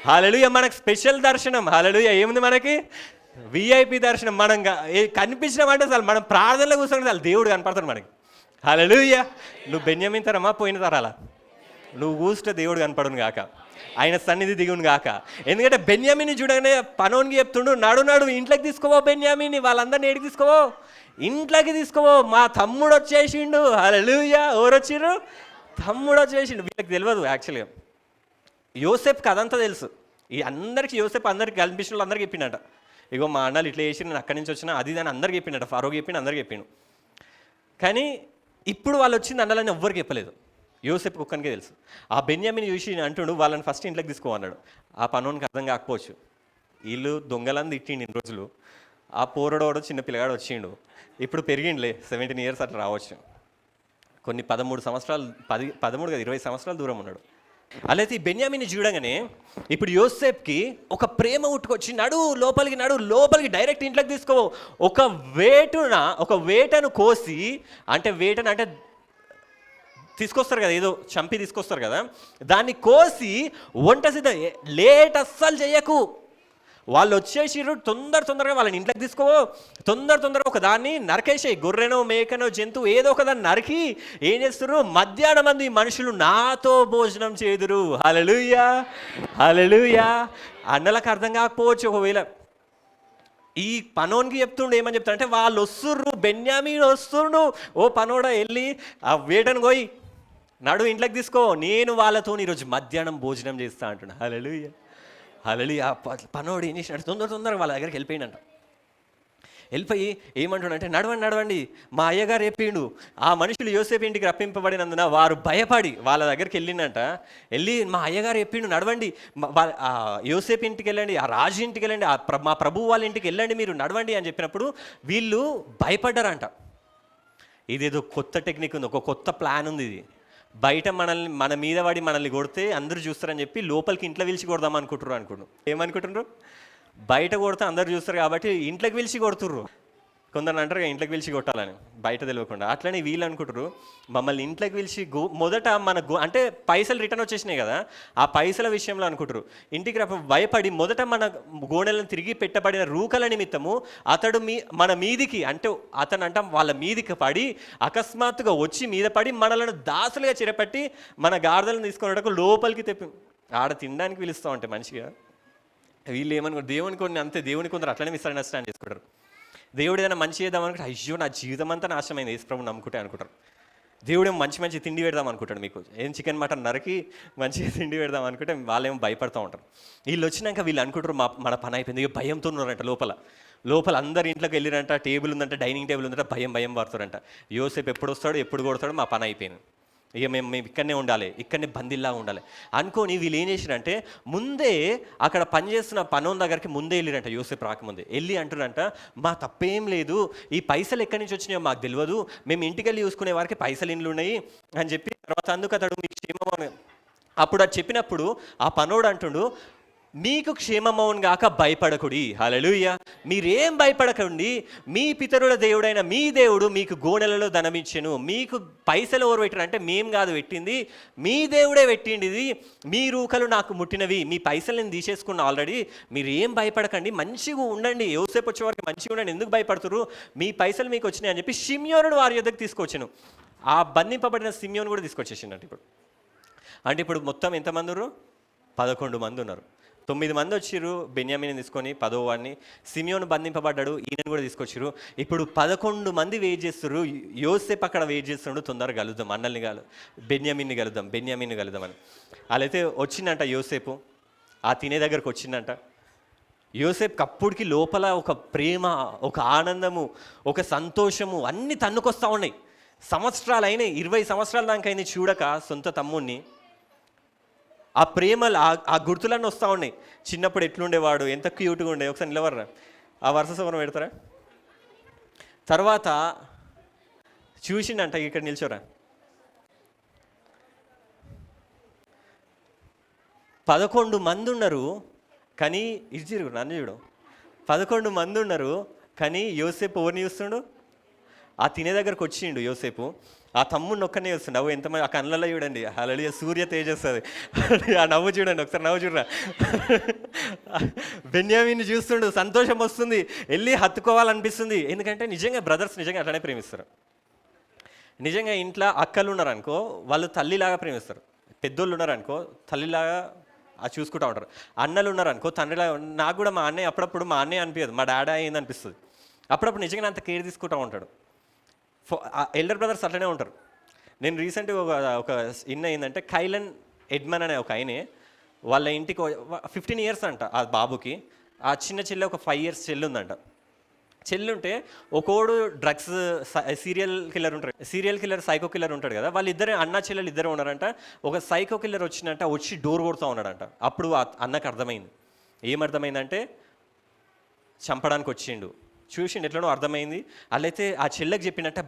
హల్లెలూయా. మనకు స్పెషల్ దర్శనం. హల్లెలూయా. ఏముంది మనకి? విఐపి దర్శనం. మనం కనిపించినామంటే చాలు, మనం ప్రార్థనలో కూర్చొని చాలు దేవుడు కనపడతాడు మనకి. హల్లెలూయా. నువ్వు బెన్యామీన్ తరమా పోయిన తరాలా? నువ్వు కూర్చుంటే దేవుడు కనపడును గాక, ఆయన సన్నిధి దిగును గాక. ఎందుకంటే బెన్యామీని చూడగానే పనోనికి చెప్తుండు, నడు నడు ఇంట్లోకి తీసుకోవో బెన్యామీని, వాళ్ళందరినీ ఏడికి తీసుకోవో, ఇంట్లోకి తీసుకోవో, మా తమ్ముడు వచ్చేసిండు. హల్లెలూయా. ఎవరు వచ్చిర్రు? తమ్ముడు వచ్చేసిండు. వీళ్ళకి తెలియదు యాక్చువల్గా. యోసేపుకి అదంతా తెలుసు. ఈ అందరికీ యోసేపు అందరికి కనిపించిన వాళ్ళు అందరికీ చెప్పిండట, ఇగో మా అన్నలు ఇట్లా చేసి నేను అక్కడి నుంచి వచ్చినా అది దాన్ని అందరికి చెప్పిండట. ఫరోకి చెప్పిండు, అందరికి చెప్పిండు. కానీ ఇప్పుడు వాళ్ళు వచ్చింది అన్నలని ఎవ్వరికి చెప్పలేదు, యోసేపు కుక్కనికే తెలుసు. ఆ బెన్యామీని చూసి అంటుండు, వాళ్ళని ఫస్ట్ ఇంట్లోకి తీసుకోమన్నాడు. ఆ పనోనికి అర్థం కాకపోవచ్చు, వీళ్ళు దొంగలని తిట్టిండు ఇన్ని రోజులు. ఆ పోరడోడు చిన్న పిల్లగాడు వచ్చిండు, ఇప్పుడు పెరిగిండులే, 17 years అట్లా రావచ్చు. కొన్ని 13 సంవత్సరాలు 13 కాదు 20 సంవత్సరాలు దూరం ఉన్నాడు. అలా అయితే ఈ బెన్యామీని చూడగానే ఇప్పుడు యోసేపుకి ఒక ప్రేమ ఉట్టుకొచ్చి, నడు లోపలికి డైరెక్ట్ ఇంట్లోకి తీసుకో. ఒక వేటను కోసి, అంటే వేటను అంటే తీసుకొస్తారు కదా, ఏదో చంపి తీసుకొస్తారు కదా, దాన్ని కోసి వంట సిద్ధం. లేట్ అస్సలు చేయకు. వాళ్ళు వచ్చేసిర్రు, తొందరగా వాళ్ళని ఇంట్లోకి తీసుకో. తొందరగా ఒక దాన్ని నరకేసేయి, గొర్రెనో మేకనో జంతువు ఏదో ఒక దాన్ని నరికి ఏం చేస్తారు, మధ్యాహ్నం మంది మనుషులు నాతో భోజనం చేదురు. హల్లెలూయా, హల్లెలూయా. అన్నలకు అర్థం కాకపోవచ్చు ఒకవేళ. ఈ పనోనికి చెప్తుండు, ఏమని చెప్తాడంటే, వాళ్ళు వస్తుర్రు, బెన్యామీను వస్తుండు, ఓ పనోడా వెళ్ళి ఆ వేటను పోయి నడు ఇంట్లోకి తీసుకో, నేను వాళ్ళతో ఈరోజు మధ్యాహ్నం భోజనం చేస్తా అంటున్నా. హల్లెలూయా, హల్లెలూయా. పనోడు ఏం చేసినాడు, తొందరగా వాళ్ళ దగ్గరికి వెళ్ళిపోయినంట. వెళ్ళిపోయి ఏమంటున్నాడంటే, నడవండి, మా అయ్యగారు చెప్పిండు, ఆ మనుషులు యోసేపు ఇంటికి రప్పింపబడినందున వారు భయపడి వాళ్ళ దగ్గరికి వెళ్ళిందంట. వెళ్ళి మా అయ్యగారు చెప్పిండు, నడవండి, యోసేపు ఇంటికి వెళ్ళండి, ఆ రాజు ఇంటికి వెళ్ళండి, మా ప్రభువు వాళ్ళ ఇంటికి వెళ్ళండి, మీరు నడవండి అని చెప్పినప్పుడు వీళ్ళు భయపడ్డారంట. ఇదేదో కొత్త టెక్నిక్ ఉంది, ఒక కొత్త ప్లాన్ ఉంది. ఇది బయట మన మీద పడి మనల్ని కొడితే అందరూ చూస్తారని చెప్పి లోపలికి ఇంట్లో పిలిచి కొడదాం అనుకుంటున్నారు. ఏమనుకుంటున్నారు? బయట కొడితే అందరు చూస్తారు కాబట్టి ఇంట్లోకి పిలిచి కొడుతుర్రు. కొందరు అంటారు ఇంట్లోకి పిలిచి కొట్టాలని, బయట తెలియకుండా. అట్లనే వీళ్ళు అనుకుంటారు మమ్మల్ని ఇంట్లోకి పిలిచి మొదట అంటే పైసలు రిటర్న్ వచ్చేసినాయి కదా, ఆ పైసల విషయంలో అనుకుంటారు. ఇంటికి భయపడి మొదట మన గోడలను తిరిగి పెట్టబడిన రూకల నిమిత్తము అతడు మన మీదికి, అంటే అతను అంట వాళ్ళ మీదికి పడి అకస్మాత్తుగా వచ్చి మీద పడి మనలను దాసులుగా చిరపట్టి మన గాడిదలను తీసుకున్నటకు లోపలికి తెప్పి ఆడ తినడానికి పిలుస్తూ ఉంటే మంచిగా. వీళ్ళు ఏమనుకుంటారు, దేవుని కొన్ని అంతే, దేవుని కొందరు అట్లనే మిస్అండర్స్టాండ్ చేసుకుంటారు. దేవుడు ఏదైనా మంచి చేద్దాం అనుకుంటే, అయ్యో నా జీవితం అంతా నాశనమైంది యేసుప్రభుని నమ్ముకుంటే అనుకుంటారు. దేవుడేమో మంచి తిండి పెడదాం అనుకుంటాడు, మీకు ఏం చికెన్ మటన్ నరికి మంచిగా తిండి పెడదాం అనుకుంటే వాళ్ళేమో భయపడుతూ ఉంటారు. వీళ్ళు వచ్చినాక వీళ్ళు అనుకుంటారు మన పని అయిపోయింది, ఇక భయంతో ఉన్నారంట. లోపల అందరు ఇంట్లోకి వెళ్ళిరంట, టేబుల్ ఉందంట, డైనింగ్ టేబుల్ ఉందంట, భయం పడుతారంట. యోసేపు ఎప్పుడు వస్తాడు, ఎప్పుడు కొడతాడు, మా పని అయిపోయింది, ఇక మేము ఇక్కడనే ఉండాలి, ఇక్కడనే బందీల్లా ఉండాలి అనుకొని వీళ్ళు ఏం చేసిరంటే, ముందే అక్కడ పనిచేస్తున్న పనోన్ దగ్గరికి ముందే వెళ్ళిరంట. యోసేపు రాకముందే వెళ్ళి అంటున్నారంట, మా తప్పేం లేదు, ఈ పైసలు ఎక్కడి నుంచి వచ్చినాయో మాకు తెలియదు, మేము ఇంటికి వెళ్ళి చూసుకునే వారికి పైసలు ఇండ్లు ఉన్నాయి అని చెప్పి, తర్వాత అందుకు అతడు మీకు క్షేమం. అప్పుడు అది చెప్పినప్పుడు ఆ పనోడు అంటుండు, మీకు క్షేమమవును గాక భయపడకుడి. హల్లెలూయా. మీరేం భయపడకండి, మీ పితరుల దేవుడైన మీ దేవుడు మీకు గోనెలలో ధనమిచ్చెను. మీకు పైసలు ఎవరు పెట్టారు అంటే మేము కాదు పెట్టింది, మీ దేవుడే పెట్టింది. ఇది మీ రూకలు నాకు ముట్టినవి, మీ పైసలు నేను తీసేసుకున్నా ఆల్రెడీ, మీరు ఏం భయపడకండి, మంచిగా ఉండండి, యోసేపు వచ్చే వారికి మంచిగా ఉండండి, ఎందుకు భయపడుతున్నారు, మీ పైసలు మీకు వచ్చినాయి అని చెప్పి షిమ్యోనుడు వారి యొద్దకు తీసుకొచ్చాను. ఆ బంధింపబడిన షిమ్యోను కూడా తీసుకొచ్చేసిందంట. అంటే ఇప్పుడు మొత్తం ఎంతమంది ఉన్నారు? 11 మంది ఉన్నారు. 9 మంది వచ్చిర్రు బెన్యామీని తీసుకొని, 10వ వాడిని సిమియోను బంధింపబడ్డాడు, ఈయనను కూడా తీసుకొచ్చిర్రు. ఇప్పుడు 11 మంది వెయిట్ చేస్తున్నారు. యోసేపు అక్కడ వెయిట్ చేస్తున్నాడు, తొందరగా కలుద్దాం, అన్నల్ని బెన్యామీన్ని కలుద్దాం అని. అలాయితే వచ్చిందంట యోసేపు, ఆ తినే దగ్గరకు వచ్చిందంట. యోసేపుకి అప్పటికి లోపల ఒక ప్రేమ, ఒక ఆనందము, ఒక సంతోషము అన్నీ తన్నుకొస్తూ ఉన్నాయి. సంవత్సరాలు అయినాయి, 20 సంవత్సరాల దాకా అయింది చూడక సొంత తమ్ముడిని. ఆ ప్రేమలు, ఆ గుర్తులన్నీ వస్తూ ఉన్నాయి. చిన్నప్పుడు ఎట్లుండేవాడు, ఎంత క్యూట్గా ఉండే, ఒకసారి నిలవర్రా, ఆ వరుస సవరం పెడతారా. తర్వాత చూసిండంట, ఇక్కడ నిల్చోరా, 11 మంది ఉన్నారు కానీ నన్ను చూడు, 11 మంది ఉన్నారు కానీ యోసేపు ఎవరిని చూస్తుండు? ఆ తినే దగ్గరకు వచ్చిండు యోసేపు. ఆ తమ్ముడిని ఒక్కనే చూస్తుండు. నవ్వు ఎంతమంది ఆ కళ్ళల్లో చూడండి, హల్లెలూయా, సూర్య తేజస్తుంది. ఆ నవ్వు చూడండి, ఒకసారి నవ్వు చూడరా. బెన్యామీన్ని చూస్తుండు, సంతోషం వస్తుంది, వెళ్ళి హత్తుకోవాలనిపిస్తుంది. ఎందుకంటే నిజంగా బ్రదర్స్ నిజంగా అట్లనే ప్రేమిస్తారు. నిజంగా ఇంట్లో అక్కలు ఉన్నారనుకో, వాళ్ళు తల్లిలాగా ప్రేమిస్తారు. పెద్దోళ్ళు ఉన్నారనుకో, తల్లిలాగా చూసుకుంటూ ఉంటారు. అన్నలు ఉన్నారనుకో, తండ్రిలాగా. నాకు కూడా మా అన్నయ్య అప్పుడప్పుడు మా అన్నయ్య అనిపించదు, మా డాడీ అయింది అనిపిస్తుంది. అప్పుడప్పుడు నిజంగా అంత కేర్ తీసుకుంటూ ఉంటాడు. ఎల్డర్ బ్రదర్స్ అట్లనే ఉంటారు. నేను రీసెంట్గా ఒక ఏంటంటే కైలన్ ఎడ్మన్ అనే ఒక ఆయనే, వాళ్ళ ఇంటికి 15 years అంట ఆ బాబుకి. ఆ చిన్న చెల్లి ఒక 5 years చెల్లి ఉందంట. చెల్లి ఉంటే ఒకడు drugs serial killer psycho killer ఉంటాడు కదా, వాళ్ళిద్దరే అన్న చెల్లెలు ఇద్దరే ఉన్నారంట. ఒక సైకో కిల్లర్ వచ్చిందంట, వచ్చి డోర్ కొడుతూ ఉన్నాడంట. అప్పుడు అన్నకు అర్థమైంది. ఏమర్థమైందంటే చంపడానికి వచ్చిండు. చూసిండు ఎట్లనో అర్థమైంది. అట్లయితే ఆ చెల్లెకి చెప్పినట్ట,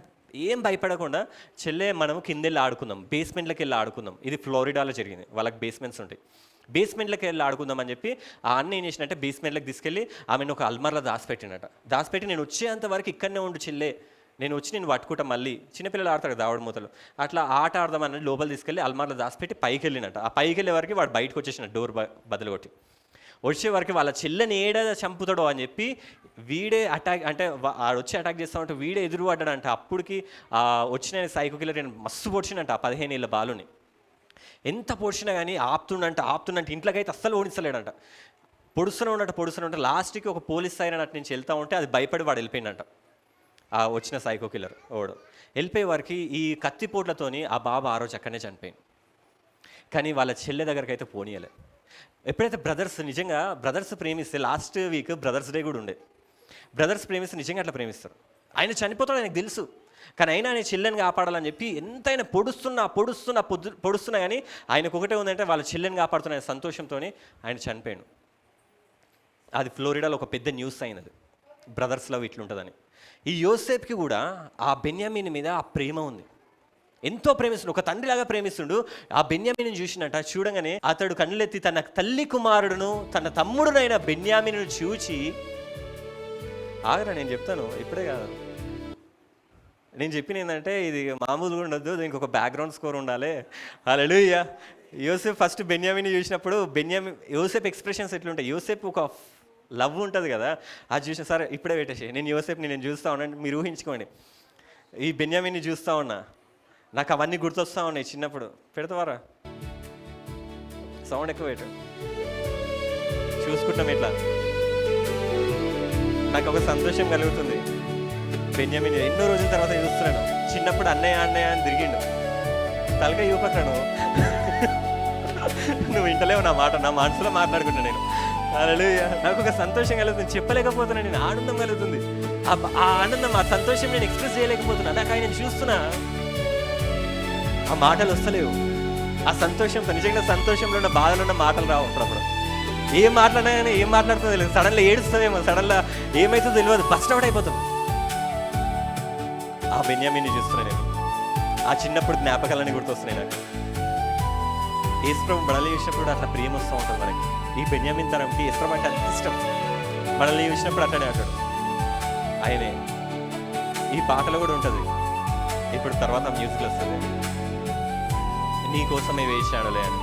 ఏం భయపడకుండా చెల్లె మనము కిందెళ్ళి ఆడుకుందాం, బేస్మెంట్లోకి వెళ్ళి ఆడుకుందాం. ఇది ఫ్లోరిడాలో జరిగింది, వాళ్ళకి బేస్మెంట్స్ ఉంటాయి. బేస్మెంట్లోకి వెళ్ళి ఆడుకుందాం అని చెప్పి ఆ అన్న ఏం చేసినట్టే బేస్మెంట్లోకి తీసుకెళ్ళి ఆమెను ఒక అల్మార్లో దాచిపెట్టి నేను వచ్చేంత వరకు ఇక్కడనే ఉండు చెల్లె, నేను వచ్చి నేను పట్టుకుంటా. మళ్ళీ చిన్నపిల్లలు ఆడతారు కదా దావడ మూతలు, అట్లా ఆట ఆడదామని లోపల తీసుకెళ్ళి అల్మార్లో దాచిపెట్టి పైకి వెళ్ళినట్ట. ఆ పైకి వెళ్ళే వరకు వాడు బయటకు వచ్చేసిన డోర్ బదులు కొట్టి వచ్చే వరకు వాళ్ళ చెల్లెని ఏడ చంపుతాడో అని చెప్పి వీడే అటాక్, అంటే వచ్చి అటాక్ చేస్తా ఉంటే వీడే ఎదురు పడ్డాడంట. అప్పటికి వచ్చిన సైకో కిల్లర్ నేను మస్తు పొడిచినంట ఆ 15 ఏళ్ళ బాలుని. ఎంత పొడిచినా కానీ ఆపుతుండంటే ఇంట్లోకైతే అస్సలు ఓడిస్తలేడంట. పొడుస్తూనే ఉన్నట్టు లాస్ట్కి ఒక పోలీస్ సైరన్ అటు నుంచి వెళ్తూ ఉంటే అది భయపడి వాడు వెళ్ళిపోయిందంట. ఆ వచ్చిన సైకో కిల్లర్ ఓడు వెళ్ళిపోయే వారికి ఈ కత్తిపోట్లతోని ఆ బాబు ఆ రోజు అక్కడనే చనిపోయింది. కానీ వాళ్ళ చెల్లె దగ్గరికి అయితే పోనీయలే. ఎప్పుడైతే బ్రదర్స్ ప్రేమిస్తే, లాస్ట్ వీక్ బ్రదర్స్ డే కూడా ఉండే, బ్రదర్స్ ప్రేమిస్తే నిజంగా అట్లా ప్రేమిస్తారు. ఆయన చనిపోతాడు ఆయనకు తెలుసు, కానీ అయినా ఆయన చెల్లెని కాపాడాలని చెప్పి ఎంతైనా పొడుస్తున్నా కానీ ఆయనకు ఒకటే ఉందంటే వాళ్ళ చెల్లెని కాపాడుతున్న సంతోషంతో ఆయన చనిపోయాడు. అది ఫ్లోరిడాలో ఒక పెద్ద న్యూస్ అయినది, బ్రదర్స్ లవ్ ఇట్లుంటుందని. ఈ యోసేపుకి కూడా ఆ బెన్యామీన్ మీద ఆ ప్రేమ ఉంది, ఎంతో ప్రేమిస్తుండు, ఒక తండ్రిలాగా ప్రేమిస్తుండు. ఆ బెన్యామీను చూసినట్ట, చూడగానే అతడు కళ్ళెత్తి తన తల్లి కుమారుడును తన తమ్ముడునైన బెన్యామీను చూచి, ఆగరా నేను చెప్తాను, ఇప్పుడే కాదు నేను చెప్పిన ఏంటంటే ఇది మామూలుగా ఉండొద్దు, దీనికి ఒక బ్యాక్గ్రౌండ్ స్కోర్ ఉండాలి. హల్లెలూయా. యోసేపు ఫస్ట్ బెన్యామీని చూసినప్పుడు యోసేపు ఎక్స్ప్రెషన్స్ ఎట్లుంటాయి, యోసేపు ఒక లవ్ ఉంటుంది కదా, అది చూసిన సరే ఇప్పుడే పెట్టేసి నేను యోసేపుని నేను చూస్తూ ఉన్నాను. మీరు ఊహించుకోండి, ఈ బెన్యామీని చూస్తూ ఉన్నా, నాకు అవన్నీ గుర్తొస్తూ ఉన్నాయి చిన్నప్పుడు. పెడతావారా సౌండ్ ఎక్కువ పెట్టు, చూసుకుంటాం ఇట్లా, నాకు ఒక సంతోషం కలుగుతుంది. బెన్యామీన్ ఎన్నో రోజుల తర్వాత చూస్తున్నాను. చిన్నప్పుడు అన్నయ్య అని తిరిగిండు, తలక చూపకను నువ్వు వింటలేవు నా మాట, నా మనసులో మాట్లాడుకుంటా నేను. హల్లెలూయా. నాకు ఒక సంతోషం కలుగుతుంది, చెప్పలేకపోతున్నా, నేను ఆనందం కలుగుతుంది. ఆ ఆనందం, ఆ సంతోషం నేను ఎక్స్ప్రెస్ చేయలేకపోతున్నా. నాకు ఆయన చూస్తున్నా, ఆ మాటలు వస్తలేవు. ఆ సంతోషంతో, నిజంగా సంతోషంలో ఉన్న బాధలో ఉన్న మాటలు రావు. అప్పుడప్పుడు ఏం మాట్లాడినా కానీ ఏం మాట్లాడుతుందో తెలియదు, సడన్గా ఏడుస్తామేమో, సడన్గా ఏమైతుందో తెలియదు, బస్ట్ అవుట్ అయిపోతాం. ఆ బెన్యామీన్ని చూస్తున్నా నేను, ఆ చిన్నప్పుడు జ్ఞాపకాలన్నీ గుర్తొస్తున్నాయి నాకు. యేసుప్రభు మనల్ని చూసినప్పుడు అట్లా ప్రేమ వస్తూ ఉంటుంది మనకి. ఈ బెన్యామీన్ తరంకి యేసుప్రభు అంటే అంత ఇష్టం. మనల్ని చూసినప్పుడు అట్లనే అంటాడు ఆయనే. ఈ పాటలో కూడా ఉంటుంది, ఇప్పుడు తర్వాత మ్యూజిక్ వస్తుంది, నీ కోసమే వేచాడులే అని.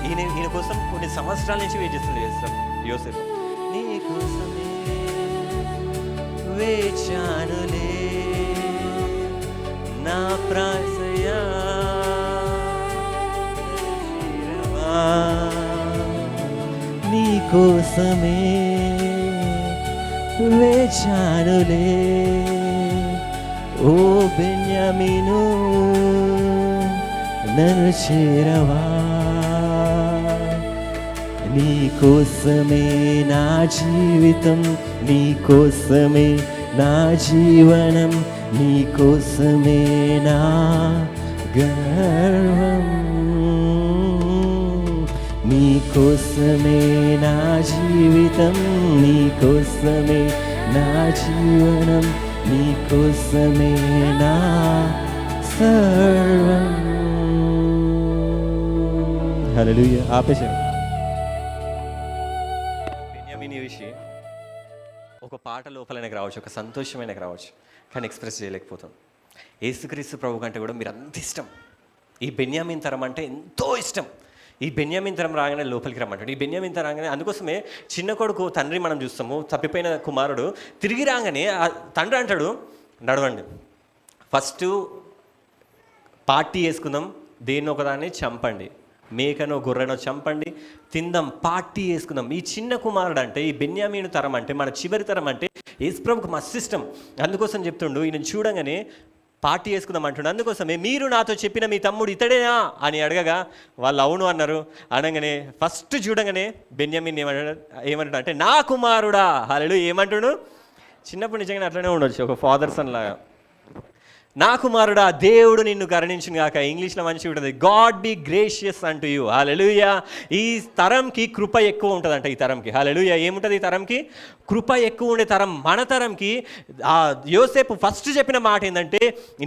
ఈయన కోసం కొన్ని సంవత్సరాల నుంచి వెయిట్ చేస్తుంది యోసేపు. నీ కోసమే వేచానులే నా ప్రాసయా, నీ కోసమే వేచానులే ఓ బెన్యామీను, నన్ను చేరవా. నీ కోసమే నా జీవితం, నీ కోసమే నా జీవనం, నీ కోసమే నా గర్వం. నీ కోసమే నా జీవితం, నీ కోసమే నా జీవనం, నీ కోసమే నా సర్వం. హల్లెలూయా. ఆపేశాను. బెన్యామీన్ చూసి ఒక పాట లోపలైనకి రావచ్చు, ఒక సంతోషమైనకి రావచ్చు, కానీ ఎక్స్ప్రెస్ చేయలేకపోతాం. యేసుక్రీస్తు ప్రభు కంటే కూడా మీరు అంత ఇష్టం. ఈ బెన్యామీన్ తరం అంటే ఎంతో ఇష్టం. ఈ బెన్యామీన్ తరం రాగానే లోపలికి రమ్మంటాడు. ఈ బెన్యామీన్ తరం రాగానే, అందుకోసమే చిన్న కొడుకు తండ్రి మనం చూస్తాము, తప్పిపోయిన కుమారుడు తిరిగి రాగానే ఆ తండ్రి అంటాడు, నడవండి, ఫస్ట్ పార్టీ వేసుకుందాం, దేన్ని ఒకదాన్ని చంపండి, మేకనో గొర్రెనో చంపండి, తిందాం, పార్టీ వేసుకుందాం. ఈ చిన్న కుమారుడు అంటే, ఈ బెన్యామీను తరం అంటే, మన చివరి తరం అంటే యేసుప్రభుకు మస్తు ఇష్టం. అందుకోసం చెప్తుండు, ఈయన చూడంగానే పార్టీ వేసుకుందాం అంటుండు. అందుకోసమే మీరు నాతో చెప్పిన మీ తమ్ముడు ఇతడేనా అని అడగగా వాళ్ళు అవును అన్నారు. అనగానే ఫస్ట్ చూడగానే బెన్యామీన్ ఏమంటాడు అంటే, నా కుమారుడా. హల్లెలూయా. ఏమంటుడు? చిన్నప్పుడు నిజంగానే అట్లనే ఉండొచ్చు, ఒక ఫాదర్ సన్ లాగా. నా కుమారుడా, దేవుడు నిన్ను కరుణించును గాక. ఇంగ్లీష్లో మంచిగా ఉంటుంది, God be gracious unto you. Hallelujah. ఈ తరంకి కృప ఎక్కువ ఉంటుందంట. ఈ తరంకి హల్లెలూయా ఏముంటుంది? ఈ తరంకి కృప ఎక్కువ ఉండే తరం. మన తరంకి యోసేపు ఫస్ట్ చెప్పిన మాట ఏంటంటే,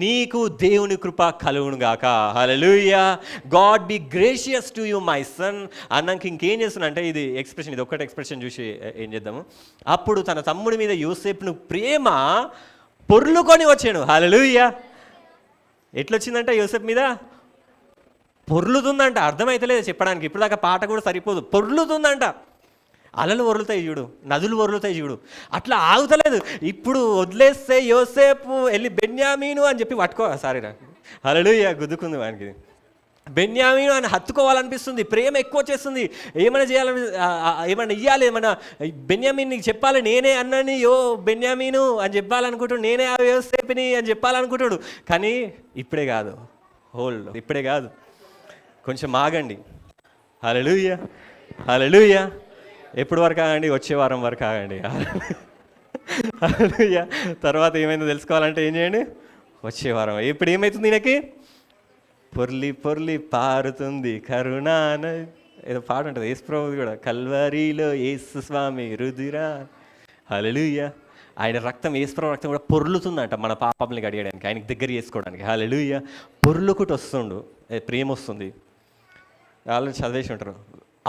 నీకు దేవుని కృప కలుగును గాక. Hallelujah. God be gracious to you my son అన్నాక ఇంకేం చేస్తున్నా, ఇది ఎక్స్ప్రెషన్, ఇది ఒక్కటి ఎక్స్ప్రెషన్ చూసి ఏం చేద్దాము. అప్పుడు తన తమ్ముడి మీద యోసేపును ప్రేమ పొర్లుకొని వచ్చాడు. హల్లెలూయా. ఎట్లొచ్చిందంట యోసేపు మీద? పొర్లుతుందంట. అర్థమైతలేదు చెప్పడానికి, ఇప్పుడు దాకా పాట కూడా సరిపోదు. పొర్లుతుందంట. అలలు ఒర్లుతాయి చూడు, నదులు ఒర్లుతాయి చూడు, అట్లా ఆగుతలేదు. ఇప్పుడు వదిలేస్తే యోసేపు వెళ్ళి బెన్యామీను అని చెప్పి సారీరా, హల్లెలూయా, గుద్దుకుంది వానికి. బెన్యామీను అని హత్తుకోవాలనిపిస్తుంది, ప్రేమ ఎక్కువ వచ్చేస్తుంది. ఏమైనా చేయాలని, ఏమైనా ఇవ్వాలి, ఏమైనా బెన్యామీన్ నీకు చెప్పాలి, నేనే అన్నని బెన్యామీను అని చెప్పాలనుకుంటాడు, నేనే ఆ యోసేపుని అని చెప్పాలనుకుంటాడు. కానీ ఇప్పుడే కాదు, ఇప్పుడే కాదు, కొంచెం ఆగండి. హల్లెలూయా. హల్లెలూయా. ఎప్పుడు వరకు ఆగండి? వచ్చే వారం వరకు ఆగండి. హల్లెలూయా. తర్వాత ఏమైందో తెలుసుకోవాలంటే ఏం చేయండి? వచ్చే వారం. ఇప్పుడు ఏమవుతుంది? ఈయనకి పొర్లి పొర్లి పారుతుంది కరుణాన, ఏదో పాట ఉంటుంది యేసుప్రభుది కూడా, కల్వరిలో యేసు స్వామి రుధిరా. హల్లెలూయా. ఆయన రక్తం, యేసుప్రభు రక్తం కూడా పొర్లుతుందంట మన పాపాలని కడిగడానికి, ఆయనకి దగ్గర చేసుకోవడానికి. హల్లెలూయా. పొర్లుకుటి వస్తుండు, ప్రేమ వస్తుంది. వాళ్ళు చదివేసి ఉంటారు.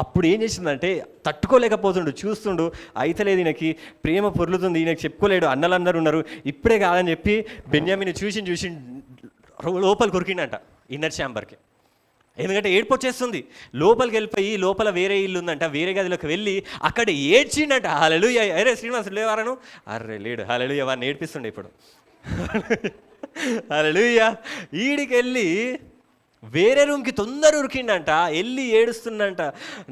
అప్పుడు ఏం చేసిందంటే, తట్టుకోలేకపోతుండు, చూస్తుండు, అయితలేదు, ఈయనకి ప్రేమ పొర్లుతుంది, ఈయనకి చెప్పుకోలేడు, అన్నలందరూ ఉన్నారు, ఇప్పుడే కాదని చెప్పి బెన్యామీని చూసి లోపల కొరికిండంట, ఇన్నర్ ఛాంబర్కి. ఎందుకంటే ఏడుపు వచ్చేస్తుంది. లోపలికి వెళ్ళిపోయి, లోపల వేరే ఇల్లు ఉందంట, వేరే గదిలోకి వెళ్ళి అక్కడ ఏడ్చిండట. హల్లెలూయా. అరే శ్రీనివాసుడు లేవారను? అర్రే లేడు. హల్లెలూయా. వాడిని ఏడిపిస్తుండే ఇప్పుడు. హల్లెలూయా. ఈడికి వెళ్ళి వేరే రూమ్కి తొందర ఉరికిండంట, వెళ్ళి ఏడుస్తుండంట.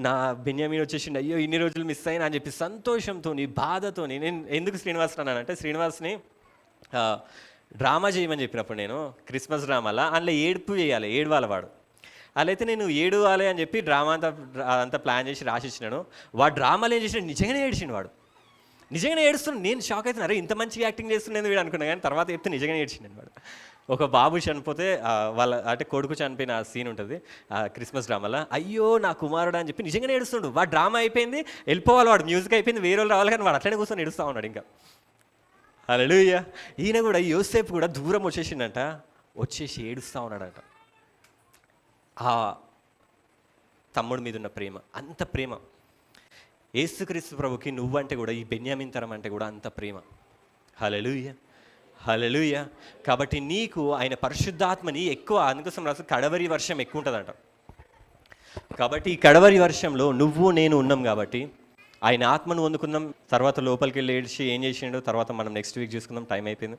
నా బెన్యామీన్ వచ్చేసిండు, అయ్యో ఇన్ని రోజులు మిస్ అయినా అని చెప్పి సంతోషంతో, బాధతో. నేను ఎందుకు శ్రీనివాస్ అన్నానంటే, శ్రీనివాస్ని డ్రామా చేయమని చెప్పినప్పుడు నేను క్రిస్మస్ డ్రామాలో అందులో ఏడుపు చేయాలి, ఏడవాలి వాడు. అలా అయితే నేను ఏడవాలి అని చెప్పి డ్రామా అంతా ప్లాన్ చేసి రాసిచ్చినాను. వాడు డ్రామాలు ఏం చేసినాడు, నిజంగానే ఏడిచిండు వాడు. నిజంగానే ఏడుస్తున్నాడు. నేను షాక్ అవుతున్నాను, అరే ఇంత మంచిగా యాక్టింగ్ చేస్తున్నాను వీడు అనుకున్నాను. కానీ తర్వాత చెప్తే నిజంగానే ఏడ్చిండు వాడు. ఒక బాబు చనిపోతే వాళ్ళ అంటే కొడుకు చనిపోయిన ఆ సీన్ ఉంటుంది క్రిస్మస్ డ్రామాలో. అయ్యో నా కుమారుడు అని చెప్పి నిజంగానే ఏడుస్తుండు. వాడు డ్రామా అయిపోయింది, వెళ్ళిపోవాలి, వాడు మ్యూజిక్ అయిపోయింది, వేరే వాళ్ళు రావాలి, కానీ వాడు అట్లనే కూర్చొని ఏడుస్తూ ఉన్నాడు ఇంకా. హల్లెలూయా. ఈయన కూడా, యోసేపు కూడా దూరం వచ్చేసిండంట, వచ్చేసి ఏడుస్తూ ఉన్నాడట. ఆ తమ్ముడి మీద ఉన్న ప్రేమ, అంత ప్రేమ. యేసుక్రీస్తు ప్రభుకి నువ్వంటే కూడా, ఈ బెన్యామీన్ తరం అంటే కూడా అంత ప్రేమ. హల్లెలూయా. హల్లెలూయా. కాబట్టి నీకు ఆయన పరిశుద్ధాత్మని ఎక్కువ, అందుకోసం రాసు కడవరి వర్షం ఎక్కువ ఉంటుందంట. కాబట్టి ఈ కడవరి వర్షంలో నువ్వు నేను ఉన్నాం కాబట్టి ఆయన ఆత్మను పొందుకుందాం. తర్వాత లోపలికి వెళ్ళి ఏడ్చి ఏం చేసిండో తర్వాత మనం నెక్స్ట్ వీక్ చూసుకుందాం, టైం అయిపోయింది.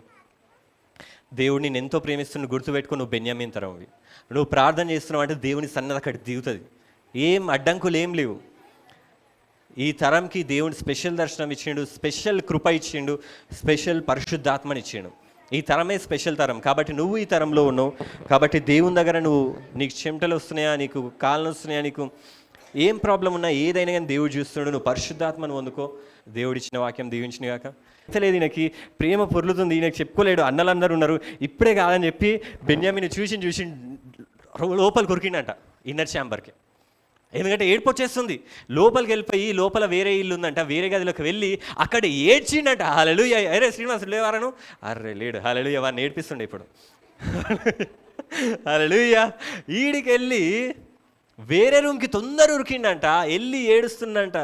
దేవుడిని నేను ఎంతో ప్రేమిస్తున్న గుర్తుపెట్టుకుని, నువ్వు బెన్యామీన్ తరంవి. నువ్వు ప్రార్థన చేస్తున్నావు అంటే దేవుని సన్నది అక్కడికి దిగుతుంది. ఏం అడ్డంకులు ఏం లేవు. ఈ తరంకి దేవుని స్పెషల్ దర్శనం ఇచ్చిండు, స్పెషల్ కృప ఇచ్చిండు, స్పెషల్ పరిశుద్ధాత్మని ఇచ్చిండు. ఈ తరమే స్పెషల్ తరం. కాబట్టి నువ్వు ఈ తరంలో ఉన్నావు. కాబట్టి దేవుని దగ్గర నీకు చెమటలు వస్తున్నాయా, నీకు కాళ్ళు వస్తున్నాయా, నీకు ఏం ప్రాబ్లం ఉన్నా, ఏదైనా కానీ దేవుడు చూస్తున్నాడు. నువ్వు పరిశుద్ధాత్మను పొందుకో. దేవుడు ఇచ్చిన వాక్యం దీవించిన కాక. తెలియదు, ఈయనకి ప్రేమ పొర్లుతుంది, ఈయనకి చెప్పుకోలేడు, అన్నలందరూ ఉన్నారు, ఇప్పుడే కాదని చెప్పి బెన్యామీని చూసి లోపల కొరికిండంట, ఇన్నర్ ఛాంబర్కి. ఎందుకంటే ఏడుపు వచ్చేస్తుంది. లోపలికి వెళ్ళిపోయి, లోపల వేరే ఇల్లు ఉందంట, వేరే గదిలోకి వెళ్ళి అక్కడ ఏడ్చిండట. హల్లెలూయా. అరే శ్రీనివాసుడు లేవారను? అర్రే లేడు. హల్లెలూయా. వాడిని ఏడిపిస్తుండే ఇప్పుడు. హల్లెలూయా. ఈడికి వెళ్ళి వేరే రూమ్కి తొందర ఉరికిండంట, వెళ్ళి ఏడుస్తుండంట.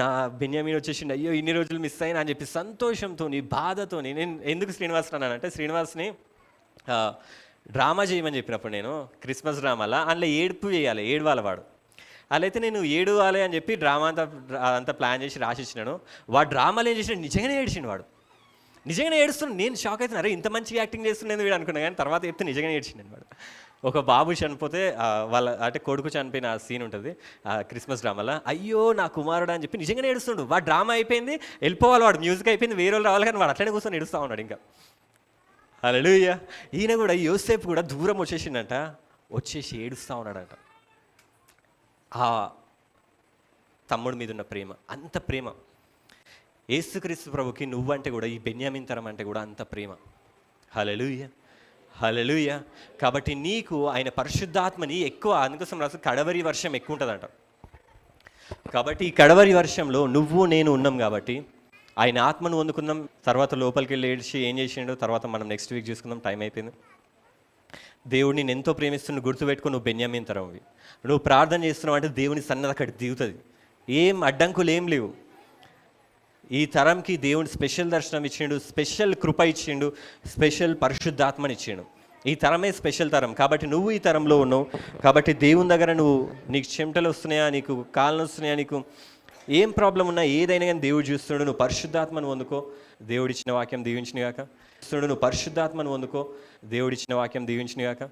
నా బెన్యామీన్ వచ్చేసిండు, అయ్యో ఇన్ని రోజులు మిస్ అయినా అని చెప్పి సంతోషంతో బాధతోని. నేను ఎందుకు శ్రీనివాస్ని అన్నానంటే, శ్రీనివాస్ని డ్రామా చేయమని చెప్పినప్పుడు నేను క్రిస్మస్ డ్రామాలో అందులో ఏడుపు చేయాలి, ఏడవాలి వాడు. అలా అయితే నేను ఏడవాలి అని చెప్పి డ్రామా అంతా ప్లాన్ చేసి రాసిచ్చినాను. వాడు డ్రామాలు ఏం చేసినాడు, నిజంగానే ఏడిచిండు వాడు. నిజంగానే ఏడుస్తున్నాడు. నేను షాక్ అవుతున్నాను, అరే ఇంత మంచిగా యాక్టింగ్ చేస్తున్నాను వీడు అనుకున్నాను. కానీ తర్వాత చెప్తే నిజంగానే ఏడ్చిండు వాడు. ఒక బాబు చనిపోతే వాళ్ళ అంటే కొడుకు చనిపోయిన ఆ సీన్ ఉంటుంది క్రిస్మస్ డ్రామాలో. అయ్యో నా కుమారుడు అని చెప్పి నిజంగానే ఏడుస్తుండు. వాడు డ్రామా అయిపోయింది, వెళ్ళిపోవాలి, వాడు మ్యూజిక్ అయిపోయింది, వేరే వాళ్ళు రావాలి, కానీ వాడు అట్లనే కూర్చొని ఏడుస్తూ ఉన్నాడు ఇంకా. హల్లెలూయా. ఈయన కూడా యోసేపు కూడా దూరం వచ్చేసిండంట, వచ్చేసి ఏడుస్తూ ఉన్నాడంట. ఆ తమ్ముడి మీద ఉన్న ప్రేమ, అంత ప్రేమ. యేసుక్రీస్తు ప్రభుకి నువ్వంటే కూడా, ఈ బెన్యామీన్ తరం అంటే కూడా అంత ప్రేమ. హల్లెలూయా, హల్లెలూయా. కాబట్టి నీకు ఆయన పరిశుద్ధాత్మని ఎక్కువ, అందుకోసం రాసు కడవరి వర్షం ఎక్కువ ఉంటుందంట. కాబట్టి ఈ కడవరి వర్షంలో నువ్వు నేను ఉన్నాం కాబట్టి ఆయన ఆత్మను పొందుకుందాం. తర్వాత లోపలికి వెళ్ళి ఏడ్చి ఏం చేసిండో తర్వాత మనం నెక్స్ట్ వీక్ చూసుకుందాం, టైం అయిపోయింది. దేవుడిని నేను ఎంతో ప్రేమిస్తున్న గుర్తుపెట్టుకో, నువ్వు బెన్యామీన్ తరంవి. నువ్వు ప్రార్థన చేస్తున్నావు అంటే దేవుని సన్నది అక్కడ దిగుతుంది. ఏం అడ్డంకులు ఏం లేవు. ఈ తరంకి దేవుని స్పెషల్ దర్శనం ఇచ్చిండు, స్పెషల్ కృప ఇచ్చిండు, స్పెషల్ పరిశుద్ధాత్మని ఇచ్చిండు. ఈ తరమే స్పెషల్ తరం. కాబట్టి నువ్వు ఈ తరంలో ఉన్నావు. కాబట్టి దేవుని దగ్గర నీకు చెమటలు వస్తున్నాయా, నీకు కాళ్ళు వస్తున్నాయా, నీకు ఏం ప్రాబ్లం ఉన్నా ఏదైనా కానీ దేవుడు చూస్తున్నాడు. నువ్వు పరిశుద్ధాత్మను పొందుకో, దేవుడిచ్చిన వాక్యం దీవించిన గాక. నువ్వు పరిశుద్ధాత్మను పొందుకో, దేవుడిచ్చిన వాక్యం దీవించిన గాక.